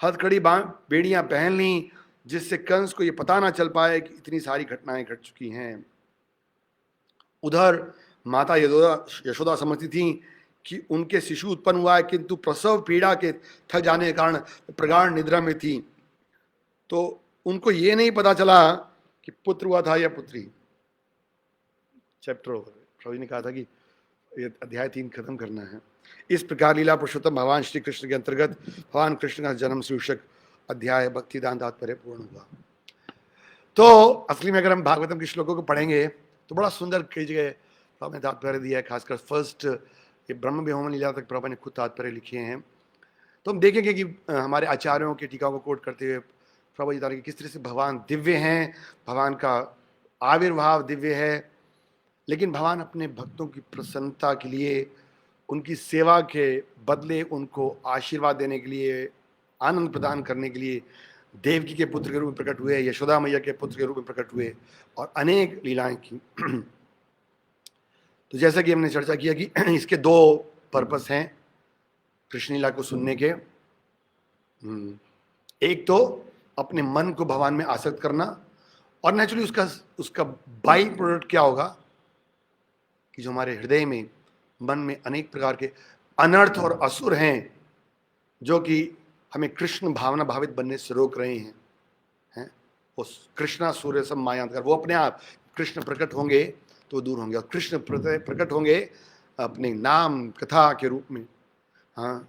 हथकड़ी बेड़ियां पहन ली, जिससे कंस को यह पता ना चल पाए कि इतनी सारी घटनाएं घट चुकी हैं। उधर माता यशोदा समझती थी कि उनके शिशु उत्पन्न हुआ है, किंतु प्रसव पीड़ा के थक जाने के कारण प्रगाढ़ निद्रा में थी। तो उनको ये नहीं पता चला कि पुत्र हुआ था या पुत्री। Chapter over. प्रभु ने कहा था कि ये अध्याय 3 खत्म करना है। इस प्रकार लीला पुरुषोत्तम भगवान श्री कृष्ण के अंतर्गत भगवान कृष्ण का जन्म शीर्षक अध्याय भक्तिदान तात्पर्य पूर्ण हुआ। तो असली में अगर हम भागवतम के श्लोकों को पढ़ेंगे तो बड़ा सुंदर कई जगह प्रभु ने तात्पर्य दिया है। खासकर फर्स्ट ये ब्रह्म विहोम लीला तक प्रभु ने खुद तात्पर्य लिखे हैं। तो हम देखेंगे कि हमारे आचार्यों के टीका को कोट करते हुए प्रभु जी बता रहे कि किस तरह से भगवान दिव्य हैं, भगवान का आविर्भाव दिव्य है, लेकिन भगवान अपने भक्तों की प्रसन्नता के लिए, उनकी सेवा के बदले उनको आशीर्वाद देने के लिए, आनंद प्रदान करने के लिए देवकी के पुत्र के रूप में प्रकट हुए, यशोदा मैया के पुत्र के रूप में प्रकट हुए और अनेक लीलाएं की। तो जैसा कि हमने चर्चा किया कि इसके 2 पर्पस हैं कृष्ण लीला को सुनने के। एक तो अपने मन को भगवान में आसक्त करना, और नेचुरली उसका बाई प्रोडक्ट क्या होगा कि जो हमारे हृदय में, मन में अनेक प्रकार के अनर्थ और असुर हैं जो कि हमें कृष्ण भावना भावित बनने से रोक रहे हैं उस कृष्णा सूर्य सब मायांधकार, वो अपने आप कृष्ण प्रकट होंगे तो दूर होंगे, और कृष्ण प्रकट होंगे अपने नाम कथा के रूप में। हाँ,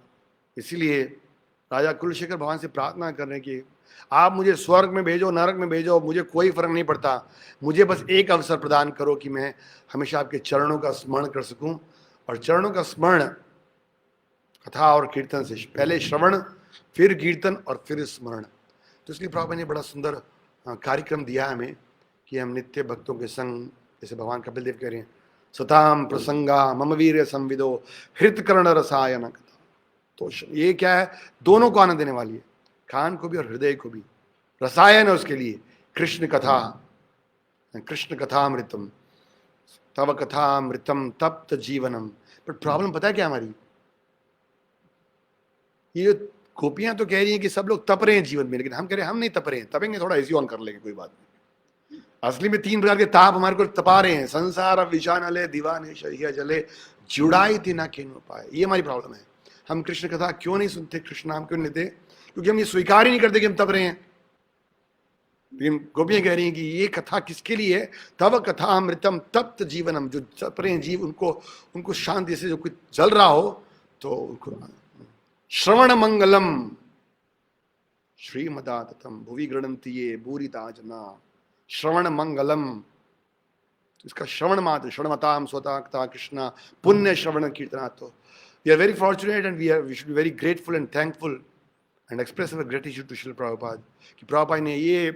इसीलिए राजा कुलशेखर भगवान से प्रार्थना कर रहे हैं कि आप मुझे स्वर्ग में भेजो, नरक में भेजो, मुझे कोई फर्क नहीं पड़ता, मुझे बस एक अवसर प्रदान करो कि मैं हमेशा आपके चरणों का स्मरण कर सकूं। और चरणों का स्मरण कथा और कीर्तन से, पहले श्रवण, फिर कीर्तन और फिर स्मरण। तो इसलिए प्रभु ने बड़ा सुंदर कार्यक्रम दिया हमें कि हम नित्य भक्तों के संग, जैसे भगवान कपिल देव कह रहे हैं, सताम प्रसंगा मम वीर संविदो हृतकर्ण रसायन कथा। तो ये क्या है, दोनों को आनंद देने वाली है, कान को भी और हृदय को भी। रसायन है उसके लिए कृष्ण कथा, कृष्ण कथामृतम, तव कथामृतम तप्त जीवनम। पर प्रॉब्लम पता है क्या हमारी, ये गोपियां तो कह रही हैं कि सब लोग तप रहे हैं जीवन में, लेकिन हम कह रहे हैं हम नहीं तप रहे हैं, तपेंगे थोड़ा एसी ऑन कर लेंगे, कोई बात नहीं। असली में 3 प्रकार के ताप हमारे को तपा रहे हैं, संसार विषानले दीवाने शरिया जले जुड़ाई थी ना केनो पाए। ये हमारी प्रॉब्लम है। हम कृष्ण कथा क्यों नहीं सुनते, कृष्ण नाम क्यों नहीं लेते, क्योंकि हम ये स्वीकार ही नहीं करते कि हम तप रहे हैं। लेकिन गोपियां कह रही हैं कि ये कथा किसके लिए है, तव कथा अमृतम तप्त जीवनम, जो तप रहे हैं जीव, उनको शांति से जो कुछ जल रहा हो तो उनको श्रवण मंगलम श्रीमदातम भुवि गृणंति ये भूरिता जना। श्रवण मंगलम, इसका श्रवण मात्र, श्रवणमताम स्वता कथा कृष्णा पुण्य श्रवण कीर्तना। तो we are very fortunate and we should be very grateful and thankful and express our gratitude to Srila Prabhupada कि प्रभुपाद ने ये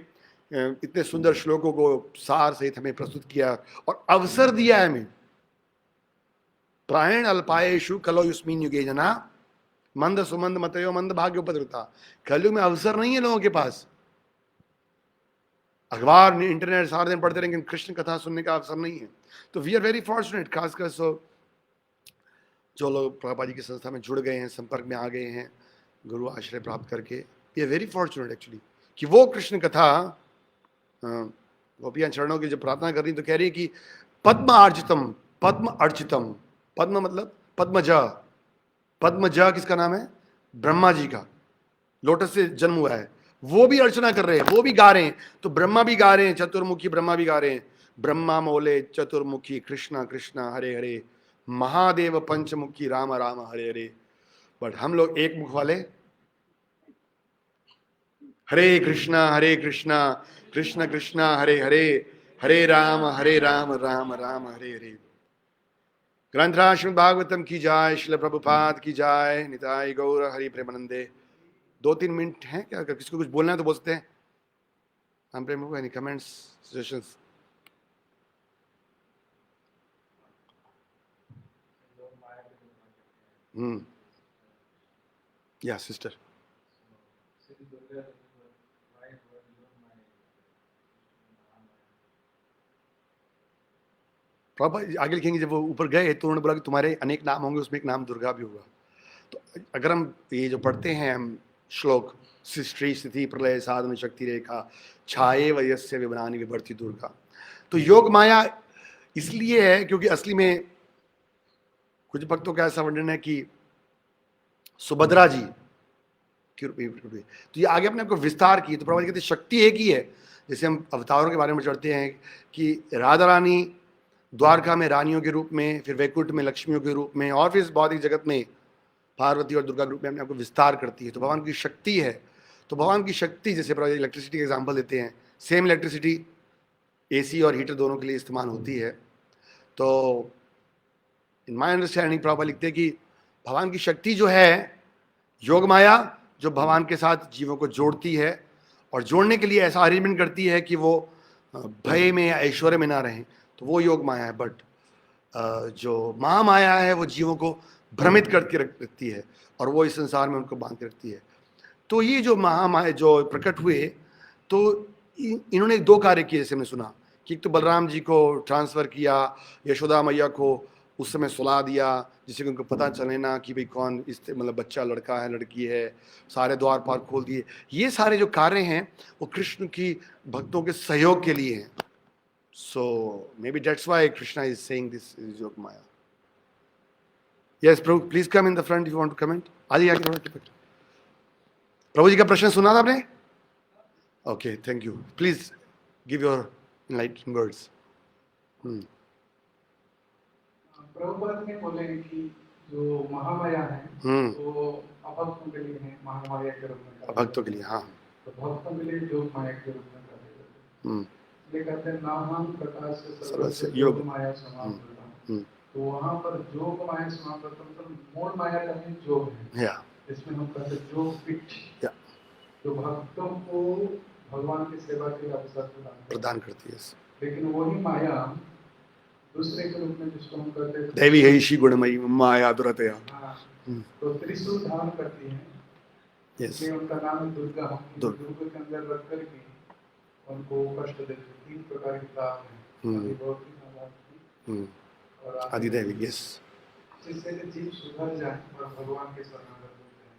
इतने सुंदर श्लोकों को सार सहित हमें प्रस्तुत किया और अवसर दिया है हमें। प्रायण अल्पायेषु कलो युस्मिन युगे जना मंद सुमंद मतयो मंद भाग्योपद्रता। कलयुग में अवसर नहीं है लोगों के पास। अखबार इंटरनेट सारा दिन पढ़ते रहेंगे, कृष्ण कथा सुनने का अवसर नहीं है। तो वी आर वेरी फॉर्चुनेट, खासकर जो लोग प्रभुपाद जी की संस्था में जुड़ गए हैं, संपर्क में आ गए हैं गुरु आश्रय प्राप्त करके, we are very fortunate actually कि वो कृष्ण कथा, गोपियां चरणों की जब प्रार्थना कर रही तो कह रही है कि पद्म अर्चितम, पद्म अर्चितम, पद्म मतलब पद्मजा, पद्मजा किसका नाम है? ब्रह्मा जी का, लोटस से जन्म हुआ है, वो भी अर्चना कर रहे हैं, वो भी गा रहे हैं। तो ब्रह्मा भी गा रहे हैं, चतुर्मुखी ब्रह्मा भी गा रहे हैं, ब्रह्मा मोले चतुर्मुखी कृष्णा कृष्णा हरे हरे, महादेव पंचमुखी राम राम हरे हरे। बट हम लोग एक मुख वाले, हरे कृष्णा कृष्ण कृष्णा हरे हरे, हरे राम राम राम हरे हरे। ग्रंथराज श्रीमद् भागवतम की जाय, श्रील प्रभुपाद की जाय, निताई गौर हरि प्रेमानंदे। 2-3 मिनट हैं क्या? अगर किसी को कुछ बोलना है तो बोल सकते हैं। हम प्रेम को, एनी कमेंट्स, सजेशंस? या सिस्टर, आगे लिखेंगे जब वो ऊपर गए तो उन्होंने बोला कि तुम्हारे अनेक नाम होंगे, उसमें एक नाम दुर्गा भी होगा। तो अगर हम ये जो पढ़ते हैं हम श्लोक, सृष्टि स्थिति प्रलय साधन शक्ति रेखा छाये वयस्य विवरानी विभर्ति दुर्गा, तो योग माया इसलिए है क्योंकि असली में कुछ भक्तों का ऐसा वर्णन है कि सुभद्रा जी की, तो ये आगे अपने आपको विस्तार की, तो प्रभुपाद कहते शक्ति एक ही है। जैसे हम अवतारों के बारे में चढ़ते हैं कि राधा रानी द्वारका में रानियों के रूप में, फिर वैकुंठ में लक्ष्मियों के रूप में, और फिर इस भौतिक जगत में पार्वती और दुर्गा के रूप में अपने आपको विस्तार करती है। तो भगवान की शक्ति है। तो भगवान की शक्ति, जैसे प्रभुपाद इलेक्ट्रिसिटी का एग्जाम्पल देते हैं, सेम इलेक्ट्रिसिटी AC और हीटर दोनों के लिए इस्तेमाल होती है। तो इन माई अंडरस्टैंडिंग प्रभुपाद लिखते हैं कि भगवान की शक्ति जो है योग माया, जो भगवान के साथ जीवों को जोड़ती है और जोड़ने के लिए ऐसा अरेंजमेंट करती है कि वो भय में या ऐश्वर्य में ना रहें, तो वो योग माया है। बट जो महामाया है वो जीवों को भ्रमित करके रखती है और वो इस संसार में उनको बांध के रखती है। तो ये जो महामाया जो प्रकट हुए, तो इन्होंने 2 कार्य किए, जैसे हमने सुना कि एक तो बलराम जी को ट्रांसफर किया, यशोदा मैया को उस समय सुला दिया जिससे कि उनको पता चले ना कि भाई कौन इस मतलब बच्चा लड़का है लड़की है, सारे द्वार पार खोल दिए। ये सारे जो कार्य हैं वो कृष्ण की भक्तों के सहयोग के लिए हैं। So maybe that's why Krishna is saying this is Yog Maya. Yes, Prabhu, please come in the front if you want to comment. आइए आगे थोड़ा। प्रभु जी का प्रश्न सुना था आपने? Okay, thank you. Please give your enlightening words.
Prabhupada ने बोले कि जो महामाया है वो अभक्तों के लिए है, महामाया के रूप में।
अभक्तों के लिए, हाँ।
तो भक्तों के लिए योग माया के रूप में करते हैं। ये कहते हैं नाम प्रकाश से योग माया समाप्त। तो वहाँ पर योग माया समाप्त मतलब मूल माया का भी योग है। इसमें हम कहते हैं योग पीठ, जो भक्तों को भगवान की सेवा के अवसर प्रदान करती है। लेकिन वही माया दूसरे के रूप में जिसको हम कहते हैं
देवी है ईशी गुणमयी माया दुरतया,
तो त्रिशूल धारण करती है।
यस,
उनका नाम है दुर्गा। दुर्गा के अंदर रख करके उनको कष्ट देते 3 प्रकार की ताप है और
आदिदेवी, यस,
जिससे कि जीव सुधर जाए और भगवान के शरणागत हो जाए।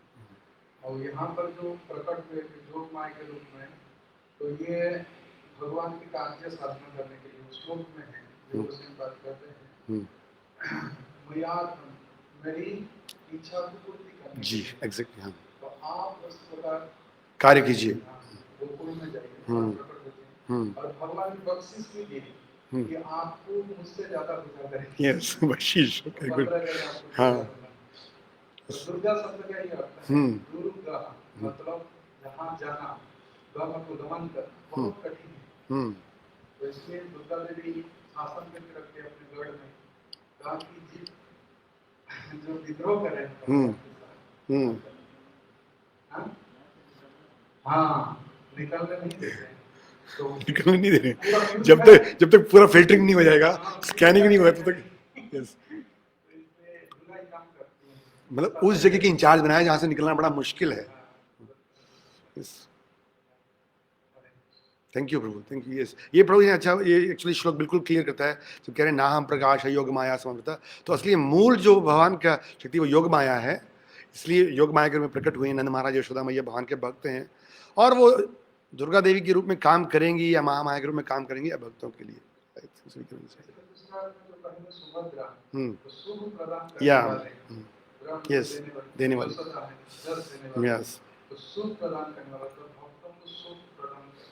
और यहाँ पर जो प्रकट हुए योग माया के रूप में, तो ये भगवान की कार्य साधना करने के लिए श्लोक में है जो उसमें बात करते हैं मैया मेरी इच्छा को पूर्ति करने जी, एग्जैक्टली। हाँ, तो आप उस प्रकार
कार्य कीजिए,
गोकुल में जाइए और भगवान की बख्शिश कीजिए कि आपको मुझसे ज्यादा पूजा करेंगे।
यस, बख्शिश, गुड। हाँ,
दुर्गा शब्द का ये अर्थ है दुर्गा, मतलब जहाँ जाना, गम को दमन करना बहुत कठिन है। तो इसलिए दुर्गा देवी शासन करके रखते हैं अपने गढ़ में, ताकि जीव जो विद्रोह करे निकलने नहीं देते, तो
निकलने नहीं दे रहे जब तक पूरा फिल्टरिंग नहीं हो जाएगा, स्कैनिंग नहीं होगा तब तक। यस, मतलब उस जगह के इंचार्ज बनाया जहां से निकलना बड़ा मुश्किल है। Thank you Prabhu, thank you. Yes, ये प्रभु, ये अच्छा, ये एक्चुअली श्लोक बिल्कुल क्लियर करता है। तो कह रहे हैं ना हम प्रकाश है योग माया समर्पिता, तो असली मूल जो भगवान का शक्ति वो योग माया है, इसलिए योग माया के रूप में प्रकट हुए। नंद महाराज यशोदा मैया भगवान के भक्त हैं, और वो दुर्गा देवी के रूप में काम करेंगी या महामाया के रूप में काम करेंगी या भक्तों के लिए। या यस, देने वाले, यस,
तो सुख प्रदान करने वाला, तो भक्तों को सुख प्रदान करने,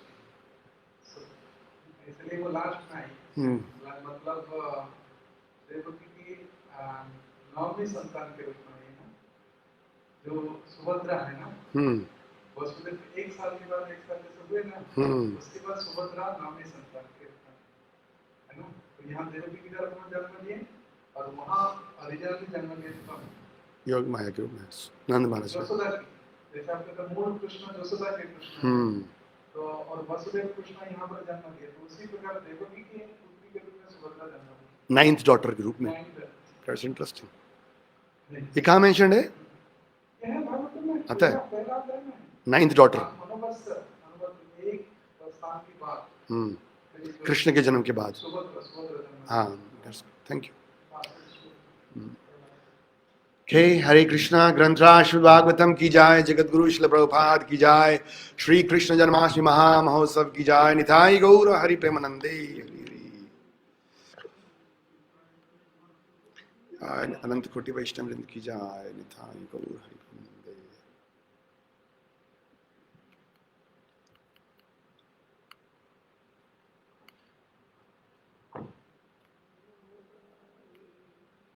इसलिए वो लास्ट में आई, मतलब देवकी की नौवीं संतान के रूप में है ना, जो सुभद्रा है ना, वसुदेव 1 साल के बाद 1 साल के हुए ना, उसके बाद सुभद्रा नौवीं संतान के रूप में है ना। तो यहाँ देवकी की तरफ में जन्म लिए, और वहाँ हरिजन भी जन्म लिए
योग माया के रूप में नंद महाराज।
जैसे आपका तो मूल कृष्ण यशोदा के कृष्ण, तो और वसुदेव कृष्ण यहाँ पर जन्म लिए, तो उसी प्रकार देवकी की पुत्री के रूप में सुभद्रा जन्म ली,
9th डॉटर के रूप में। That's interesting. ये कहाँ मेंशन्ड है? आता है 9th डॉटर, कृष्ण के जन्म के बाद। हाँ, थैंक यू। हे हरे कृष्णा। ग्रंथराज श्रीमद् भागवतम की जाय, जगत गुरु श्रील प्रभुपाद की जाय, श्री कृष्ण जन्माष्टमी महा महोत्सव की जाय, निताई गौर हरि प्रेमानंदे। अनंत कोटि वैष्णव वृंद की जाय, निताई गौर हरि।